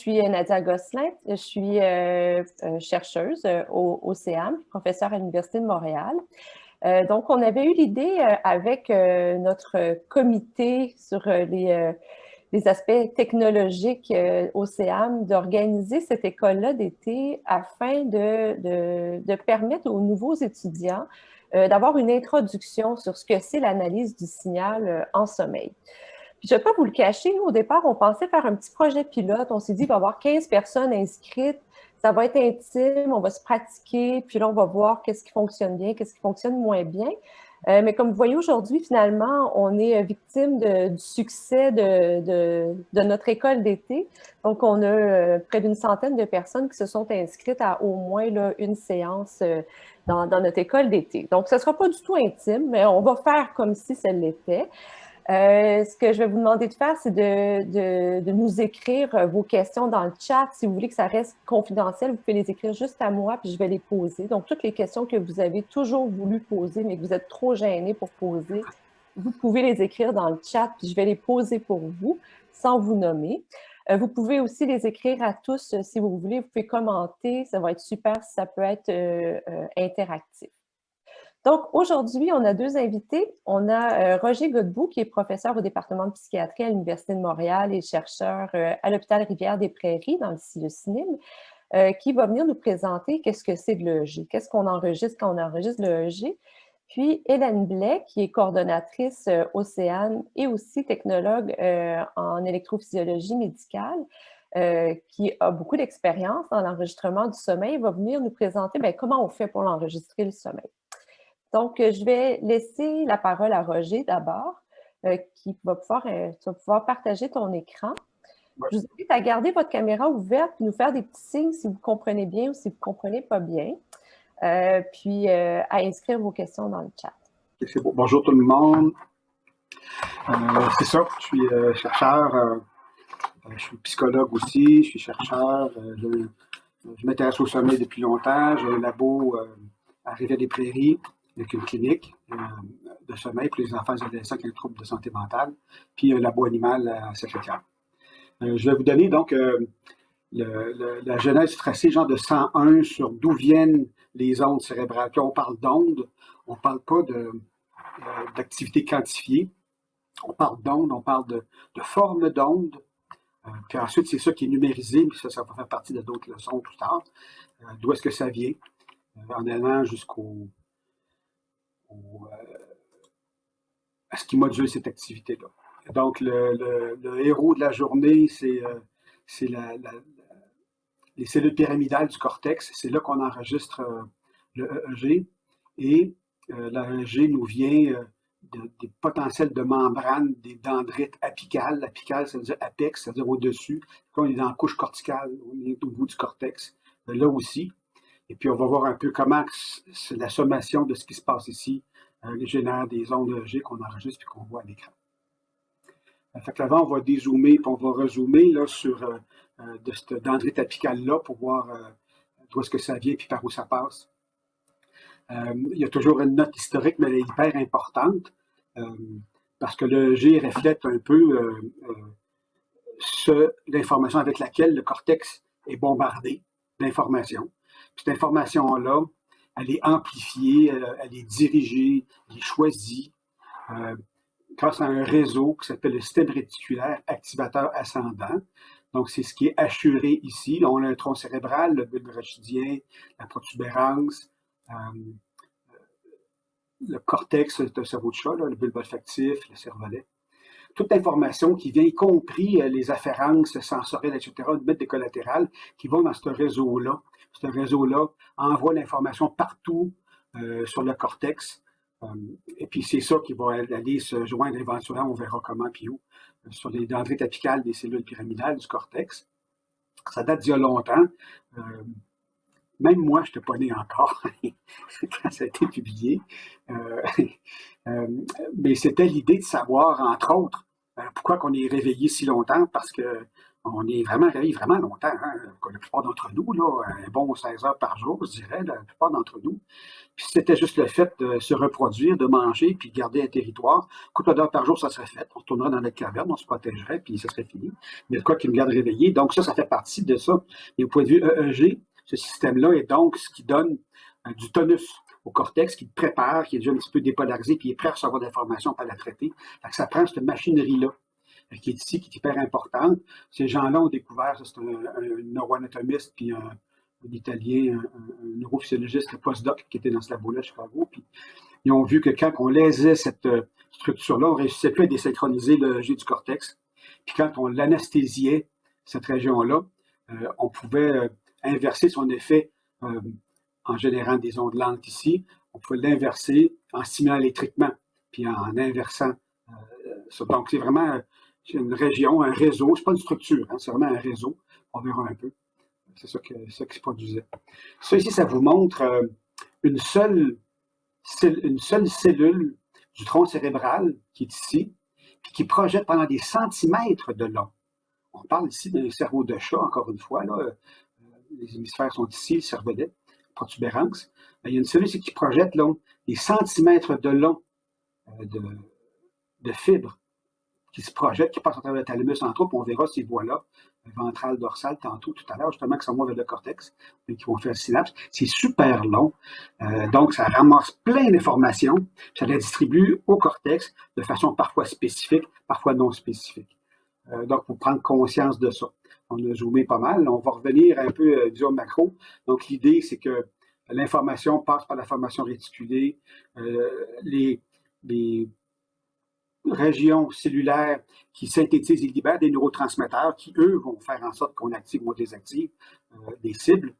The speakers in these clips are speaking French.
suis Nadia Gosselin, je suis chercheuse au CEAM, professeure à l'Université de Montréal. Donc, on avait eu l'idée avec notre comité sur les aspects technologiques au CEAM d'organiser cette école-là d'été afin de permettre aux nouveaux étudiants d'avoir une introduction sur ce que c'est l'analyse du signal en sommeil. Puis je ne vais pas vous le cacher, nous, au départ, on pensait faire un petit projet pilote. On s'est dit, il va y avoir 15 personnes inscrites, ça va être intime, on va se pratiquer, puis là, on va voir qu'est-ce qui fonctionne bien, qu'est-ce qui fonctionne moins bien. Mais comme vous voyez aujourd'hui, finalement, on est victime du succès de notre école d'été. Donc, on a près d'une centaine de personnes qui se sont inscrites à au moins là, une séance dans notre école d'été. Donc, ce ne sera pas du tout intime, mais on va faire comme si ça l'était. Ce que je vais vous demander de faire, c'est de nous écrire vos questions dans le chat. Si vous voulez que ça reste confidentiel, vous pouvez les écrire juste à moi, puis je vais les poser. Donc, toutes les questions que vous avez toujours voulu poser, mais que vous êtes trop gênés pour poser, vous pouvez les écrire dans le chat, puis je vais les poser pour vous, sans vous nommer. Vous pouvez aussi les écrire à tous si vous voulez. Vous pouvez commenter. Ça va être super si ça peut être interactif. Donc, aujourd'hui, on a deux invités. On a Roger Godbout, qui est professeur au département de psychiatrie à l'Université de Montréal et chercheur à l'hôpital Rivière-des-Prairies dans le CIUSNIM, qui va venir nous présenter qu'est-ce que c'est de l'EEG, qu'est-ce qu'on enregistre quand on enregistre l'EEG. Puis Hélène Blais, qui est coordonnatrice Océane et aussi technologue en électrophysiologie médicale, qui a beaucoup d'expérience dans l'enregistrement du sommeil, va venir nous présenter comment on fait pour l'enregistrer le sommeil. Donc, je vais laisser la parole à Roger d'abord, qui va pouvoir partager ton écran. Ouais. Je vous invite à garder votre caméra ouverte et nous faire des petits signes si vous comprenez bien ou si vous ne comprenez pas bien, puis à inscrire vos questions dans le chat. C'est bon. Bonjour tout le monde. C'est ça, je suis chercheur, je suis psychologue aussi, je suis chercheur, je m'intéresse au sommeil depuis longtemps, j'ai un labo à Rivière-des-Prairies avec une clinique de sommeil pour les enfants et adolescents qui ont des troubles de santé mentale, puis un labo animal à Sacré-Cœur. Je vais vous donner donc la genèse tracée, genre de 101 sur d'où viennent les ondes cérébrales. Puis on parle d'ondes, on ne parle pas d'activité quantifiée, on parle d'ondes, on parle de forme d'ondes. Puis ensuite, c'est ça qui est numérisé, puis ça va faire partie de d'autres leçons plus tard. D'où est-ce que ça vient, en allant à ce qui module cette activité-là. Donc, le héros de la journée, c'est les cellules pyramidales du cortex. C'est là qu'on enregistre le EEG. Et l'EEG nous vient des potentiels de membrane, des dendrites apicales. Apicales, ça veut dire apex, ça veut dire au-dessus. Quand on est dans la couche corticale, on est au bout du cortex. Là aussi. Et puis, on va voir un peu comment c'est la sommation de ce qui se passe ici génère des ondes EEG qu'on enregistre et qu'on voit à l'écran. Fait que avant, on va dézoomer puis on va rezoomer là, sur de cette dendrite apicale-là pour voir d'où est-ce que ça vient et par où ça passe. Il y a toujours une note historique, mais elle est hyper importante parce que l'EEG reflète un peu l'information avec laquelle le cortex est bombardé d'informations. Puis cette information-là, elle est amplifiée, elle est dirigée, elle est choisie grâce à un réseau qui s'appelle le système réticulaire activateur ascendant. Donc, c'est ce qui est assuré ici. On a un tronc cérébral, le bulbe rachidien, la protubérance, le cortex, le cerveau de chat, là, le bulbe olfactif, le cervelet. Toute l'information qui vient, y compris les afférences sensorielles, etc., une bête des collatérales, qui vont dans ce réseau-là. Ce réseau-là envoie l'information partout sur le cortex. Et puis, c'est ça qui va aller se joindre éventuellement, on verra comment puis où, sur les dendrites apicales des cellules pyramidales du cortex. Ça date d'il y a longtemps. Même moi, je n'étais pas né encore quand ça a été publié. Mais c'était l'idée de savoir, entre autres, pourquoi on est réveillé si longtemps, parce que On est vraiment réveillé vraiment longtemps, hein, la plupart d'entre nous, là, un bon 16 heures par jour, je dirais, la plupart d'entre nous. Puis si c'était juste le fait de se reproduire, de manger, puis de garder un territoire, combien d'heures par jour ça serait fait? On retournerait dans notre caverne, on se protégerait, puis ça serait fini. Mais le quoi qui me garde réveillé, donc ça fait partie de ça. Et au point de vue EEG, ce système-là est donc ce qui donne du tonus au cortex, qui le prépare, qui est déjà un petit peu dépolarisé, puis il est prêt à recevoir de l'information pour la traiter. Fait que ça prend cette machinerie-là qui est ici, qui est hyper importante. Ces gens-là ont découvert, ça, c'est un neuroanatomiste, puis un Italien, un neurophysiologiste, le postdoc qui était dans ce labo-là à Chicago. Puis ils ont vu que quand on lésait cette structure-là, on ne réussissait plus à désynchroniser le jet du cortex. Puis quand on l'anesthésiait, cette région-là, on pouvait inverser son effet en générant des ondes lentes ici. On pouvait l'inverser en stimulant électriquement, puis en inversant ça. Donc c'est vraiment une région, un réseau. C'est pas une structure, hein, c'est vraiment un réseau. On verra un peu. C'est ça qui se produisait. Ça ici, ça vous montre une seule cellule du tronc cérébral qui est ici, puis qui projette pendant des centimètres de long. On parle ici d'un cerveau de chat, encore une fois. Là, les hémisphères sont ici, le cervelet, protubérance. Il y a une cellule ici qui projette là, des centimètres de long de fibres qui se projettent, qui passent à travers le thalamus entre autres, puis on verra ces voies-là, ventrale, dorsale, tantôt, tout à l'heure, justement, qui s'en vont vers le cortex, et qui vont faire synapse. C'est super long. Donc, ça ramasse plein d'informations, ça les distribue au cortex de façon parfois spécifique, parfois non spécifique. Donc, il faut prendre conscience de ça. On a zoomé pas mal. On va revenir un peu disons macro. Donc, l'idée, c'est que l'information passe par la formation réticulée. Les régions cellulaires qui synthétisent et libèrent des neurotransmetteurs qui, eux, vont faire en sorte qu'on active ou on désactive des cibles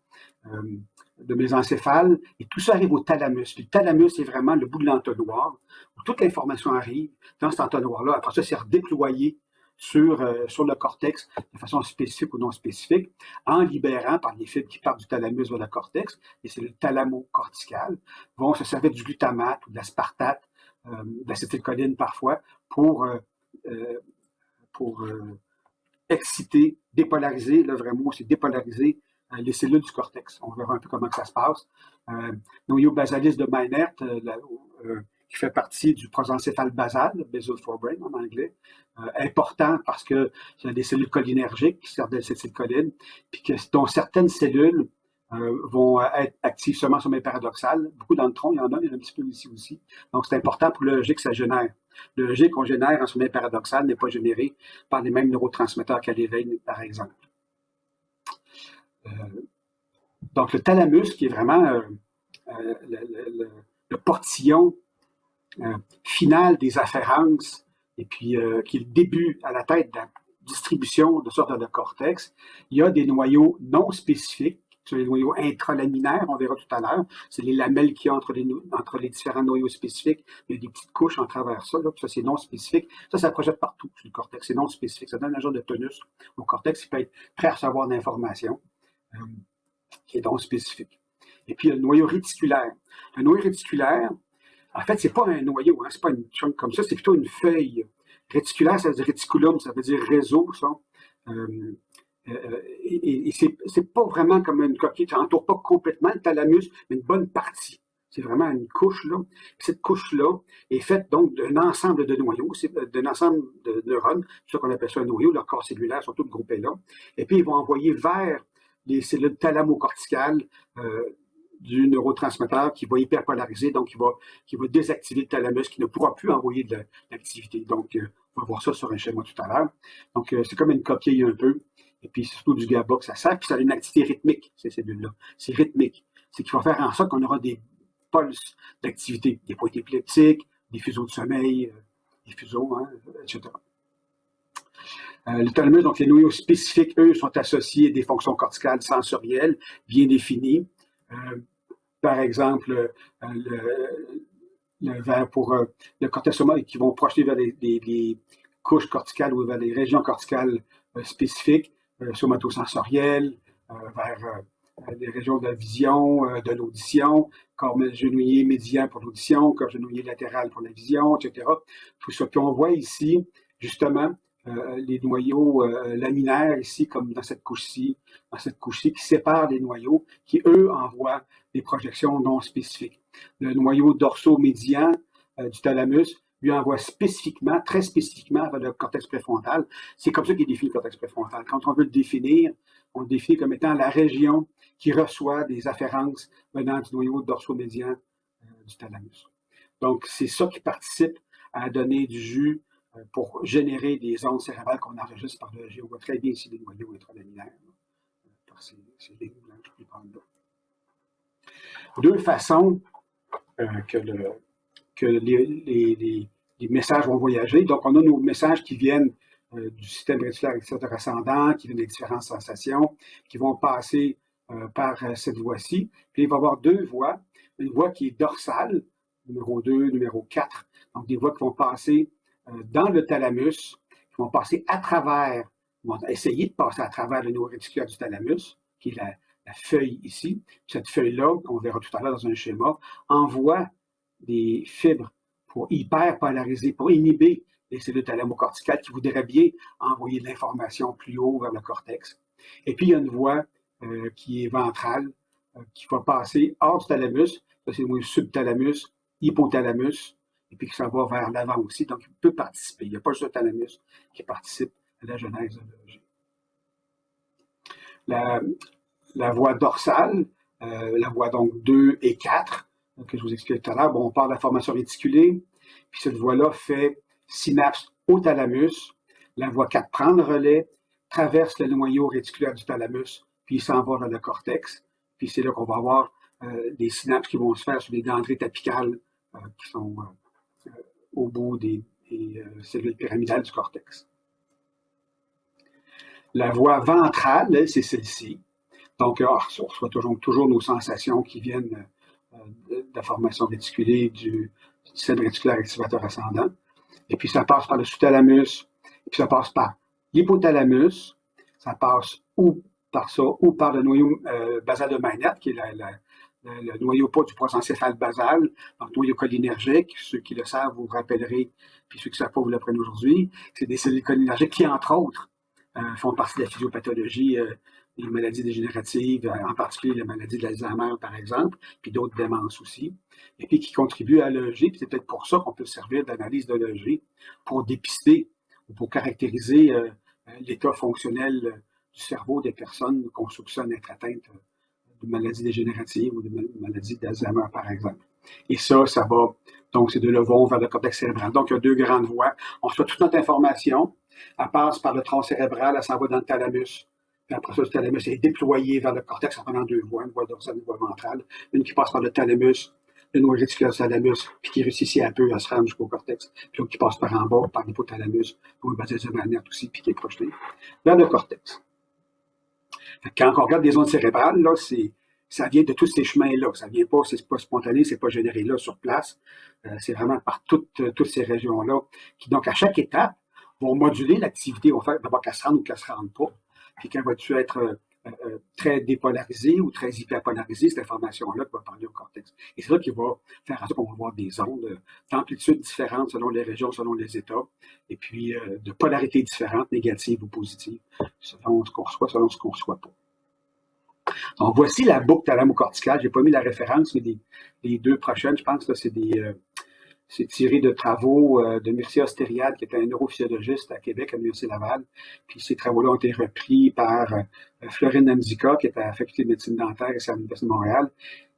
de mésencéphale. Et tout ça arrive au thalamus. Puis le thalamus, c'est vraiment le bout de l'entonnoir où toute l'information arrive dans cet entonnoir-là. Après ça, c'est redéployé sur le cortex de façon spécifique ou non spécifique, en libérant par les fibres qui partent du thalamus vers le cortex, les cellules thalamocorticales vont se servir du glutamate ou de l'aspartate, de l'acétylcholine parfois, pour exciter, dépolariser, le vrai mot c'est dépolariser les cellules du cortex. On verra un peu comment ça se passe. Noyau basalis de Meinert, qui fait partie du prosencéphale basal, basal forebrain en anglais, important parce que il y a des cellules cholinergiques qui servent d'acétylcholine, puis dont certaines cellules vont être actives seulement sur mes paradoxales. Beaucoup dans le tronc, il y en a un petit peu ici aussi. Donc, c'est important pour le EEG que ça génère. Le EEG qu'on génère en sommeil paradoxal n'est pas généré par les mêmes neurotransmetteurs qu'à l'éveil, par exemple. Donc, le thalamus, qui est vraiment le portillon final des afférences, et puis qui est le début à la tête de la distribution de sorte de cortex, il y a des noyaux non spécifiques, sur les noyaux intralaminaires, on verra tout à l'heure. C'est les lamelles qu'il y a entre les différents noyaux spécifiques. Il y a des petites couches en travers ça. Là, puis ça, c'est non spécifique. Ça projette partout sur le cortex. C'est non spécifique. Ça donne un genre de tonus au cortex qui peut être prêt à recevoir de l'information qui est non spécifique. Et puis, il y a le noyau réticulaire. Le noyau réticulaire, en fait, c'est pas un noyau, hein, c'est pas une chunk comme ça, c'est plutôt une feuille. Réticulaire, ça veut dire réticulum, ça veut dire réseau, ça. Et c'est pas vraiment comme une coquille, ça n'entoure pas complètement le thalamus, mais une bonne partie. C'est vraiment une couche là. Puis cette couche-là est faite donc d'un ensemble de noyaux, d'un ensemble de neurones, c'est ça qu'on appelle ça un noyau, leurs corps cellulaires sont tous groupés là. Et puis ils vont envoyer vers les cellules thalamocorticales du neurotransmetteur qui va hyperpolariser, donc qui va désactiver le thalamus, qui ne pourra plus envoyer de l'activité. Donc, on va voir ça sur un schéma tout à l'heure. Donc, c'est comme une coquille un peu. Et puis, c'est surtout du GABA que ça sert. Puis, ça a une activité rythmique, ces cellules-là. C'est rythmique. C'est qu'il va faire en sorte qu'on aura des pulses d'activité, des pointes épileptiques, des fuseaux de sommeil, des fuseaux, hein, etc. Le thalamus, donc les noyaux spécifiques, eux, sont associés à des fonctions corticales sensorielles bien définies. Par exemple, pour le cortex somal qui vont projeter vers les couches corticales ou vers les régions corticales spécifiques, somatosensorielles, vers les régions de la vision, de l'audition, corps genouillé médian pour l'audition, corps genouillé latéral pour la vision, etc. Tout ça. Puis on voit ici, justement, les noyaux laminaires ici, comme dans cette couche-ci, qui séparent les noyaux, qui, eux, envoient des projections non spécifiques. Le noyau dorso-médian du thalamus lui envoie spécifiquement, très spécifiquement vers le cortex préfrontal. C'est comme ça qu'il définit le cortex préfrontal. Quand on veut le définir, on le définit comme étant la région qui reçoit des afférences venant du noyau dorso-médian du thalamus. Donc, c'est ça qui participe à donner du jus pour générer des ondes cérébrales qu'on enregistre par le G. On voit très bien ici les noyaux intralaminaires par ces lignes blanches qui parlent là. Deux façons que les messages vont voyager. Donc, on a nos messages qui viennent du système réticulaire excitateur ascendant, qui viennent des différentes sensations, qui vont passer par cette voie-ci. Puis, il va y avoir deux voies. Une voie qui est dorsale, numéro 2, numéro 4. Donc, des voies qui vont passer dans le thalamus, qui vont passer à travers, vont essayer de passer à travers le noyau réticulaire du thalamus, qui est la feuille ici. Cette feuille-là, qu'on verra tout à l'heure dans un schéma, envoie des fibres pour hyperpolariser, pour inhiber les cellules thalamocorticales qui voudraient bien envoyer de l'information plus haut vers le cortex. Et puis, il y a une voie qui est ventrale, qui va passer hors du thalamus, ça c'est le noyau subthalamus, hypothalamus, et puis qui s'en va vers l'avant aussi. Donc, il peut participer. Il n'y a pas juste le thalamus qui participe à la genèse de l'EEG. La voie dorsale, la voie donc 2 et 4, que je vous expliquais tout à l'heure, bon, on parle de la formation réticulée, puis cette voie-là fait synapse au thalamus. La voie 4 prend le relais, traverse le noyau réticulaire du thalamus, puis il s'en va vers le cortex. Puis c'est là qu'on va avoir des synapses qui vont se faire sur les dendrites apicales qui sont au bout des cellules pyramidales du cortex. La voie ventrale, c'est celle-ci. Donc, on reçoit toujours nos sensations qui viennent de la formation réticulée du système réticulaire activateur ascendant. Et puis, ça passe par le sous-thalamus, et puis ça passe par l'hypothalamus, ça passe ou par ça, ou par le noyau basal de Maynard, qui est le noyau pas du poisson encéphale basal, donc noyau cholinergique. Ceux qui le savent, vous vous rappellerez, puis ceux qui ne savent pas, vous l'apprennent aujourd'hui. C'est des cellules cholinergiques qui, entre autres, font partie de la physiopathologie des maladies dégénératives, en particulier la maladie de l'Alzheimer, par exemple, puis d'autres démences aussi, et puis qui contribuent à l'EEG. C'est peut-être pour ça qu'on peut servir d'analyse de l'EEG pour dépister ou pour caractériser l'état fonctionnel du cerveau des personnes qu'on soupçonne être atteintes de maladies dégénératives ou de maladies d'Alzheimer, par exemple. Et ça va, donc, ces deux-là vont vers le cortex cérébral. Donc, il y a deux grandes voies. On reçoit toute notre information, elle passe par le tronc cérébral, elle s'en va dans le thalamus. Puis après ça, le thalamus est déployé vers le cortex en prenant deux voies, une voie dorsale, une voie ventrale. Une qui passe par le thalamus, le noyau réticulaire du thalamus, puis qui réussit ici un peu à se rendre jusqu'au cortex. Puis l'autre qui passe par en bas, par l'hypothalamus, ou le basal de Maynard aussi, puis qui est projeté vers le cortex. Quand on regarde des ondes cérébrales, là, ça vient de tous ces chemins-là. Ça vient pas, c'est pas spontané, c'est pas généré là sur place. C'est vraiment par toutes ces régions-là qui, donc, à chaque étape, vont moduler l'activité, vont faire d'abord qu'elle se rende ou qu'elle se rende pas. Puis quand va-tu être très dépolarisée ou très hyperpolarisée, cette information-là qui va parler au cortex. Et c'est là qu'il va faire en sorte qu'on va avoir des ondes d'amplitude différentes selon les régions, selon les états, et puis de polarité différentes, négatives ou positives, selon ce qu'on reçoit, selon ce qu'on ne reçoit pas. Donc, voici la boucle thalamocorticale. Je n'ai pas mis la référence, mais les deux prochaines, je pense que c'est tiré de travaux de Mircea Steriade, qui était un neurophysiologiste à Québec, à l'Université Laval. Puis ces travaux-là ont été repris par Florine Namzika, qui est à la Faculté de médecine dentaire ici à l'Université de Montréal,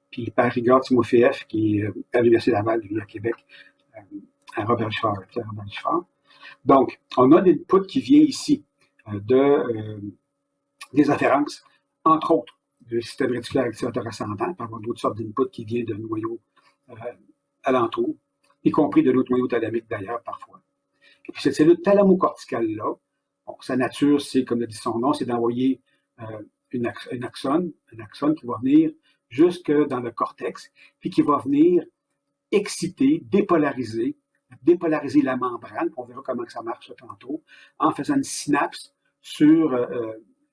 puis par Igor Timofeev, qui est à l'Université Laval, lui, à Québec, à Robert Richard. Donc, on a l'input qui vient ici des afférences, entre autres, du système réticulaire activateur ascendant, par d'autres sortes d'inputs qui viennent de noyaux alentours, y compris de notre noyau thalamique d'ailleurs, parfois. Et puis cette cellule thalamocorticale-là, bon, sa nature, c'est, comme le dit son nom, c'est d'envoyer un axone qui va venir jusque dans le cortex, puis qui va venir exciter, dépolariser la membrane, on verra comment ça marche tantôt, en faisant une synapse sur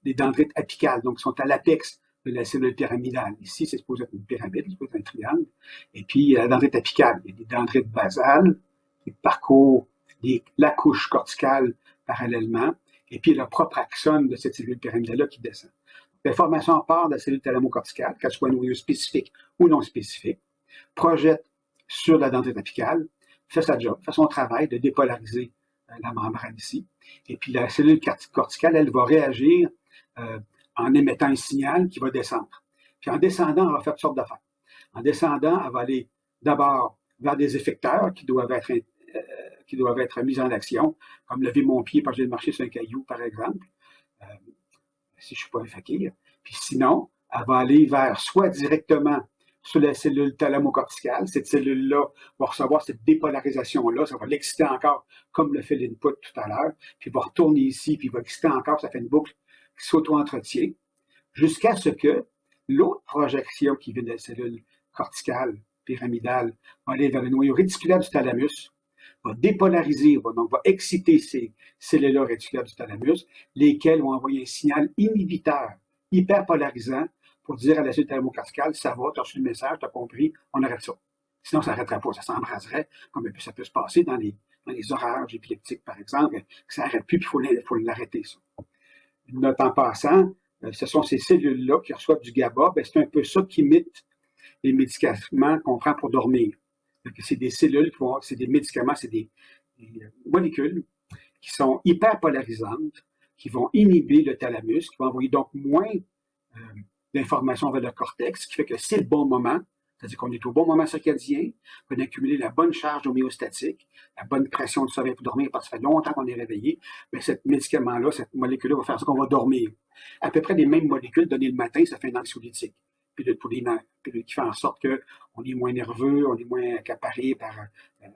les dendrites apicales, donc qui sont à l'apex de la cellule pyramidale. Ici, c'est supposé être une pyramide, c'est supposé être un triangle. Et puis, la dendrite apicale, il y a des dendrites basales qui parcourent la couche corticale parallèlement, et puis le propre axone de cette cellule pyramidale-là qui descend. L'information part de la cellule thalamocorticale, qu'elle soit noyau spécifique ou non spécifique, projette sur la dentelle apicale, fait sa job, fait son travail de dépolariser la membrane ici. Et puis la cellule corticale, elle va réagir en émettant un signal qui va descendre. Puis en descendant, elle va faire toutes sortes d'affaires. En descendant, elle va aller d'abord vers des effecteurs qui doivent être mis en action, comme lever mon pied parce que j'ai marché sur un caillou, par exemple, si je ne suis pas un fakir. Puis sinon, elle va aller vers soit directement sur la cellule thalamocorticale. Cette cellule-là va recevoir cette dépolarisation-là, ça va l'exciter encore, comme le fait l'input tout à l'heure, puis il va retourner ici, puis il va exciter encore, ça fait une boucle qui s'auto-entretient, jusqu'à ce que l'autre projection qui vient de la cellule corticale, pyramidale, va aller vers le noyau réticulaire du thalamus, va dépolariser, donc va exciter ces cellules réticulaires du thalamus, lesquelles vont envoyer un signal inhibiteur, hyperpolarisant, pour dire à la cellule thalamocorticale, ça va, tu as reçu le message, tu as compris, on arrête ça. Sinon, ça n'arrêterait pas, ça s'embraserait, comme ça peut se passer dans les orages épileptiques, par exemple, que ça n'arrête plus, puis il faut l'arrêter, ça. Une note en passant, ce sont ces cellules-là qui reçoivent du GABA, c'est un peu ça qui imite les médicaments qu'on prend pour dormir. C'est des cellules, c'est des médicaments, c'est des molécules qui sont hyper polarisantes, qui vont inhiber le thalamus, qui vont envoyer donc moins d'informations vers le cortex, ce qui fait que c'est le bon moment, c'est-à-dire qu'on est au bon moment circadien, qu'on a accumulé la bonne charge homéostatique, la bonne pression de sommeil pour dormir, parce que ça fait longtemps qu'on est réveillé, mais ce médicament-là, cette molécule-là va faire ça qu'on va dormir. À peu près les mêmes molécules données le matin, ça fait un anxiolytique. Pilule pour les nerfs, pilule qui fait en sorte qu'on est moins nerveux, on est moins accaparé par la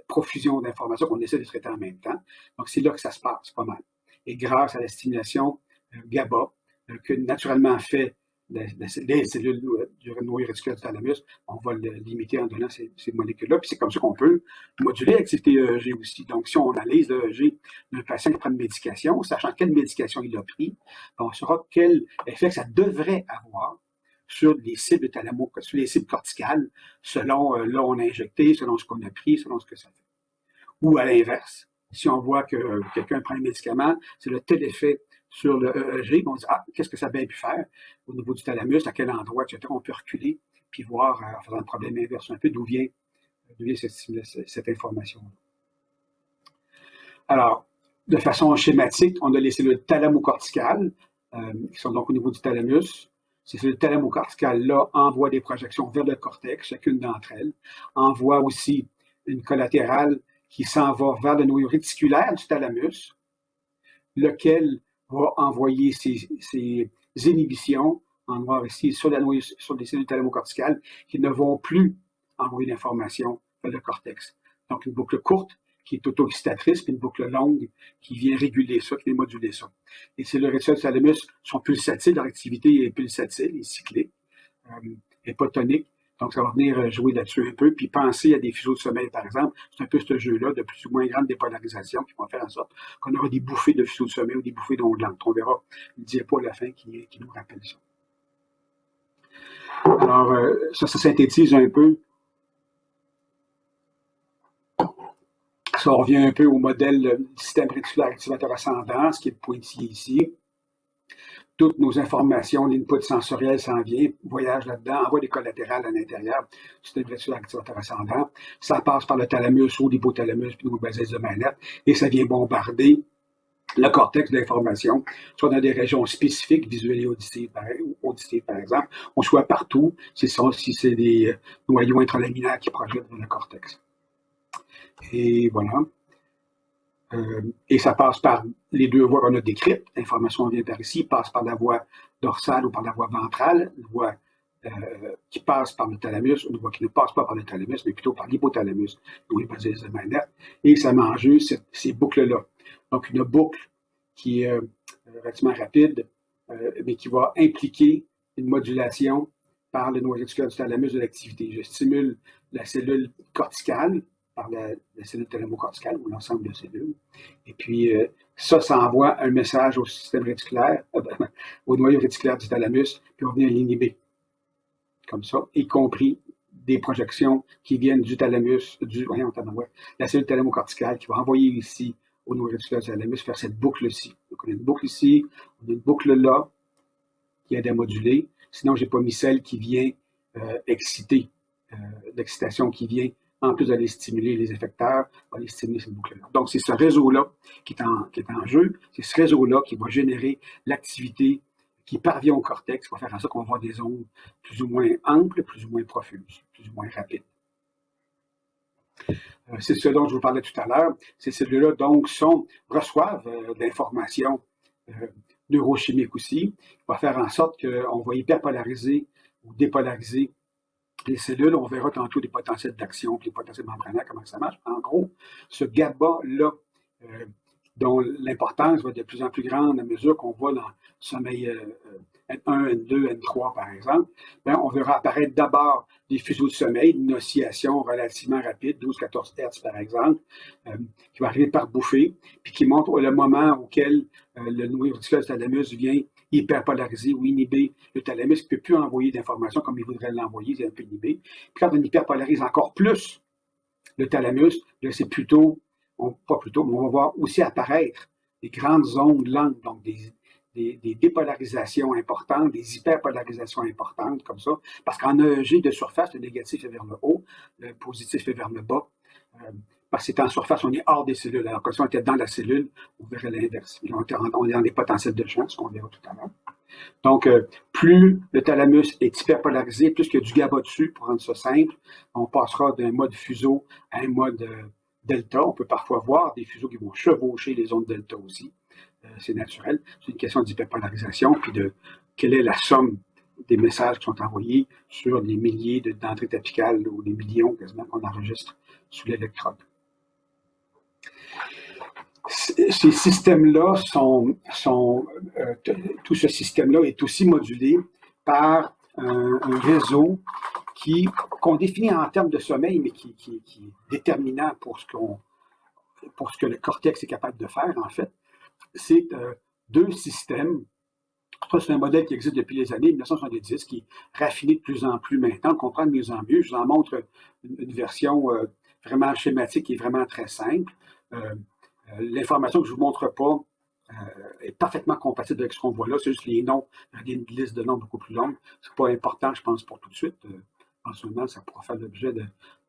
profusion d'informations qu'on essaie de traiter en même temps. Donc, c'est là que ça se passe pas mal. Et grâce à la stimulation GABA, que naturellement fait les cellules du noyau réticulaire du thalamus, on va le limiter en donnant ces molécules-là. Puis c'est comme ça qu'on peut moduler l'activité EEG aussi. Donc, si on analyse l'EEG d'un patient qui prend une médication, sachant quelle médication il a pris, on saura quel effet ça devrait avoir sur les cibles sur les cibles corticales, selon là on a injecté, selon ce qu'on a pris, selon ce que ça fait. Ou à l'inverse, si on voit que quelqu'un prend un médicament, c'est le tel effet sur le EEG, on dit, qu'est-ce que ça a bien pu faire au niveau du thalamus, à quel endroit, etc. On peut reculer, puis voir, en faisant le problème inverse un peu, d'où vient cette information-là. Alors, de façon schématique, on a les cellules thalamocorticales, qui sont donc au niveau du thalamus. Ces cellules thalamocorticales-là envoient des projections vers le cortex, chacune d'entre elles, envoient aussi une collatérale qui s'en va vers le noyau réticulaire du thalamus, lequel va envoyer ses inhibitions, en noir ici, sur les cellules thalamocorticales, qui ne vont plus envoyer d'informations vers le cortex. Donc, une boucle courte qui est auto-excitatrice, puis une boucle longue qui vient réguler ça, qui vient moduler ça. Les cellules réticulaires du thalamus sont pulsatiles, leur activité est pulsatile, est cyclique, et pas tonique. Donc, ça va venir jouer là-dessus un peu, puis penser à des fuseaux de sommeil, par exemple. C'est un peu ce jeu-là de plus ou moins grande dépolarisation qui va faire en sorte qu'on aura des bouffées de fuseaux de sommeil ou des bouffées d'ondes lentes. On verra le diapo à la fin qui nous rappelle ça. Alors, ça synthétise un peu. Ça revient un peu au modèle du système réticulaire activateur ascendant, ce qui est le pointillé ici. Toutes nos informations, l'input sensoriel s'en vient, voyage là-dedans, envoie des collatérales à l'intérieur du système réticulaire activateur ascendant. Ça passe par le thalamus ou l'hypothalamus, puis nos bases de manette, et ça vient bombarder le cortex d'information, soit dans des régions spécifiques, visuelles et auditives, par exemple, ou soit partout, si c'est des noyaux intralaminaires qui projettent vers le cortex. Et voilà. Et ça passe par les deux voies qu'on a décrites. L'information vient par ici, passe par la voie dorsale ou par la voie ventrale, une voie qui passe par le thalamus, une voie qui ne passe pas par le thalamus, mais plutôt par l'hypothalamus, d'où est basé les manette, et ça met en jeu ces boucles-là. Donc, une boucle qui est relativement rapide, mais qui va impliquer une modulation par le noyau réticulaire du thalamus de l'activité. Je stimule la cellule corticale, par la cellule thalamocorticale ou l'ensemble de cellules. Et puis, ça envoie un message au système réticulaire, au noyau réticulaire du thalamus, puis on vient l'inhiber. Comme ça, y compris des projections qui viennent du thalamus, la cellule thalamocorticale qui va envoyer ici au noyau réticulaire du thalamus faire cette boucle-ci. Donc, on a une boucle ici, on a une boucle là, qui aide à moduler. Sinon, je n'ai pas mis celle qui vient exciter, l'excitation qui vient, en plus d'aller stimuler les effecteurs, va aller stimuler cette boucle-là. Donc, c'est ce réseau-là qui est en jeu. C'est ce réseau-là qui va générer l'activité qui parvient au cortex, qui va faire en sorte qu'on va avoir des ondes plus ou moins amples, plus ou moins profuses, plus ou moins rapides. C'est ce dont je vous parlais tout à l'heure. Ces cellules-là, donc, reçoivent de l'information neurochimique aussi, qui va faire en sorte qu'on va hyperpolariser ou dépolariser les cellules. On verra tantôt les potentiels d'action et les potentiels membranaires, comment ça marche. En gros, ce GABA-là, dont l'importance va être de plus en plus grande à mesure qu'on va dans le sommeil N1, N2, N3, par exemple, bien, on verra apparaître d'abord des fuseaux de sommeil, une oscillation relativement rapide, 12-14 Hz par exemple, qui va arriver par bouffée, puis qui montre le moment auquel le noyau réticulaire du thalamus vient hyperpolariser ou inhiber le thalamus, qui ne peut plus envoyer d'informations comme il voudrait l'envoyer, c'est un peu inhibé. Puis quand on hyperpolarise encore plus le thalamus, c'est plutôt, pas plutôt, mais on va voir aussi apparaître des grandes ondes lentes, donc des dépolarisations importantes, des hyperpolarisations importantes, comme ça, parce qu'en EEG de surface, le négatif est vers le haut, le positif est vers le bas. Parce que c'est en surface, on est hors des cellules. Alors que si on était dans la cellule, on verrait l'inverse. On est dans des potentiels de champ, ce qu'on verra tout à l'heure. Donc, plus le thalamus est hyperpolarisé, plus qu'il y a du GABA dessus, pour rendre ça simple, on passera d'un mode fuseau à un mode delta. On peut parfois voir des fuseaux qui vont chevaucher les ondes delta aussi. C'est naturel. C'est une question d'hyperpolarisation, puis de quelle est la somme des messages qui sont envoyés sur les milliers d'entrées apicales ou les millions quasiment qu'on enregistre sous l'électrode. Ces systèmes-là tout ce système-là est aussi modulé par un réseau qu'on définit en termes de sommeil, mais qui est déterminant pour ce que le cortex est capable de faire, en fait. C'est deux systèmes. Ça, c'est un modèle qui existe depuis les années 1970, qui est raffiné de plus en plus maintenant, on comprend de mieux en mieux. Je vous en montre une version vraiment schématique et vraiment très simple. L'information que je ne vous montre pas est parfaitement compatible avec ce qu'on voit là. C'est juste les noms, il y a une liste de noms beaucoup plus longue. Ce n'est pas important, je pense, pour tout de suite. En ce moment, ça pourra faire l'objet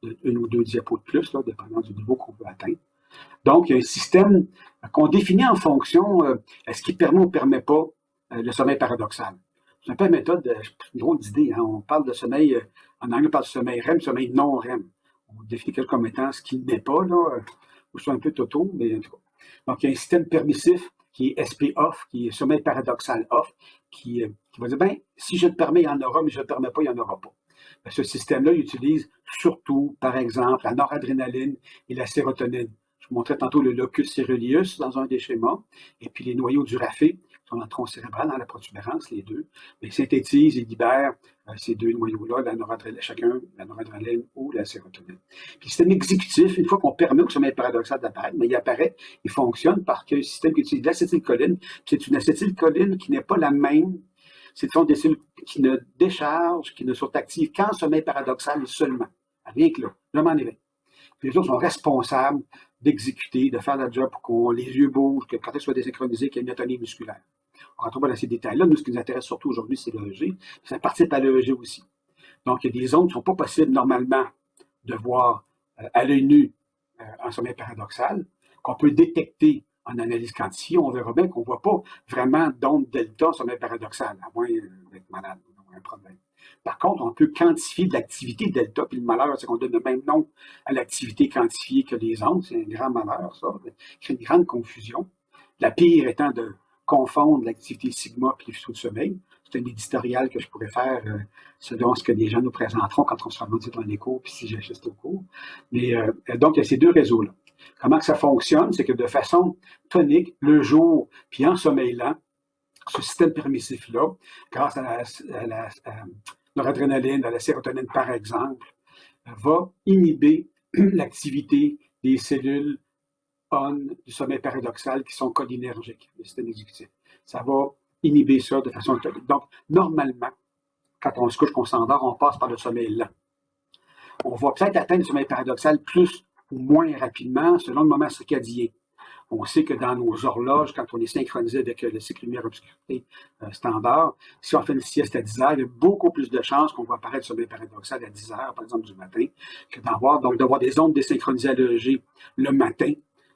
d'une ou deux diapos de plus, là, dépendant du niveau qu'on veut atteindre. Donc, il y a un système qu'on définit en fonction est-ce qu'il permet ou ne permet pas le sommeil paradoxal. C'est un peu une méthode, une drôle d'idée. Hein? On parle de sommeil, en anglais, on parle de sommeil REM, sommeil non REM. On définit quelque comme étant ce qui n'est pas, là. Je suis un peu toto, mais en tout cas. Donc, il y a un système permissif qui est SP-off, qui est sommeil paradoxal off, qui va dire, bien, si je le permets, il y en aura, mais je ne le permets pas, il n'y en aura pas. Ce système-là, il utilise surtout, par exemple, la noradrénaline et la sérotonine. Je vous montrais tantôt le locus coeruleus dans un des schémas, et puis les noyaux du raphe, sont dans le tronc cérébral, dans la protubérance, les deux, mais synthétisent et libèrent ces deux noyaux-là, chacun, la noradrénaline ou la sérotonine. Puis le système exécutif, une fois qu'on permet au sommeil paradoxal d'apparaître, mais il apparaît, il fonctionne parce que le système qui utilise l'acétylcholine, c'est une acétylcholine qui n'est pas la même. Ce sont des cellules qui ne déchargent, qui ne sont actives qu'en sommeil paradoxal seulement. Rien que là, jamais en éveil. Puis les autres sont responsables d'exécuter, de faire la job pour qu'on les yeux bougent, que le cortex soit désynchronisé, qu'il y ait une autonomie musculaire. On ne rentre pas dans ces détails-là. Nous, ce qui nous intéresse surtout aujourd'hui, c'est l'EEG. Ça participe à l'EEG aussi. Donc, il y a des zones qui ne sont pas possibles normalement de voir à l'œil nu en sommeil paradoxal, qu'on peut détecter en analyse quantifiée. On verra bien qu'on ne voit pas vraiment d'onde delta en sommeil paradoxal, à moins d'être malade ou un problème. Par contre, on peut quantifier de l'activité delta, puis le malheur, c'est qu'on donne le même nom à l'activité quantifiée que les ondes. C'est un grand malheur, ça. Ça crée une grande confusion. La pire étant de confondre l'activité sigma et les fuseaux de sommeil. C'est un éditorial que je pourrais faire selon ce que les gens nous présenteront quand on sera rendu dans les cours, puis si j'assiste au cours. Mais donc, il y a ces deux réseaux-là. Comment que ça fonctionne? C'est que de façon tonique, le jour, puis en sommeil lent, ce système permissif-là, grâce à la noradrénaline, à la sérotonine par exemple, va inhiber l'activité des cellules du sommeil paradoxal qui sont cholinergiques, le système exécutif. Ça va inhiber ça de façon tonique. Donc, normalement, quand on se couche, qu'on s'endort, on passe par le sommeil lent. On va peut-être atteindre le sommeil paradoxal plus ou moins rapidement selon le moment circadien. On sait que dans nos horloges, quand on est synchronisé avec le cycle lumière-obscurité standard, si on fait une sieste à 10 heures, il y a beaucoup plus de chances qu'on va apparaître sommeil paradoxal à 10 heures, par exemple, du matin, que d'avoir des ondes désynchronisées à l'EEG le matin,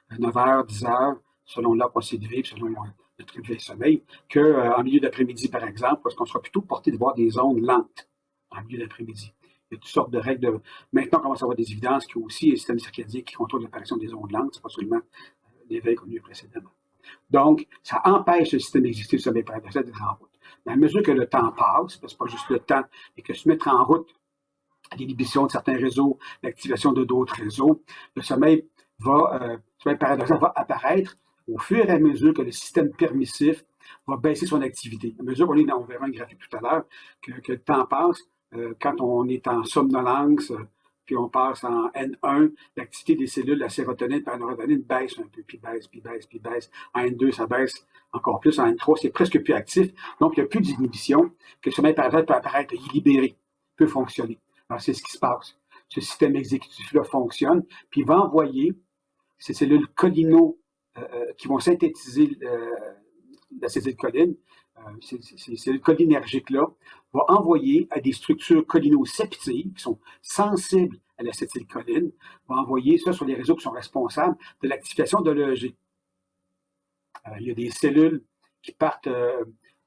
à 9 heures, 10 heures, selon l'heure qu'on s'est levé, selon notre réveil-sommeil, qu'en milieu d'après-midi, par exemple, parce qu'on sera plutôt porté de voir des ondes lentes en milieu d'après-midi. Il y a toutes sortes de règles. Maintenant, on commence à avoir des évidences qu'il y a aussi un système circadien qui contrôle l'apparition des ondes lentes, c'est pas seulement l'éveil qu'on a eu précédemment. Donc, ça empêche le système exécutif du sommeil paradoxal d'être en route. Mais à mesure que le temps passe, c'est pas juste le temps, et que se mettre en route l'inhibition de certains réseaux, l'activation de d'autres réseaux, le sommeil paradoxal va apparaître au fur et à mesure que le système permissif va baisser son activité. À mesure qu'on est on verra un graphique tout à l'heure, que le temps passe, quand on est en somnolence, puis on passe en N1, l'activité des cellules, la sérotonine et la noradrénaline baisse un peu, puis baisse, puis baisse, puis baisse. En N2, ça baisse encore plus. En N3, c'est presque plus actif. Donc, il n'y a plus d'inhibition, que le sommeil paradoxal peut apparaître, il est libéré, peut fonctionner. Alors, c'est ce qui se passe. Ce système exécutif-là fonctionne, puis il va envoyer ces cellules cholino qui vont synthétiser l'acétylcholine, ces cellules cholinergiques-là, vont envoyer à des structures cholinoseptiques qui sont sensibles à l'acétylcholine, vont envoyer ça sur les réseaux qui sont responsables de l'activation de l'EEG. Il y a des cellules qui partent de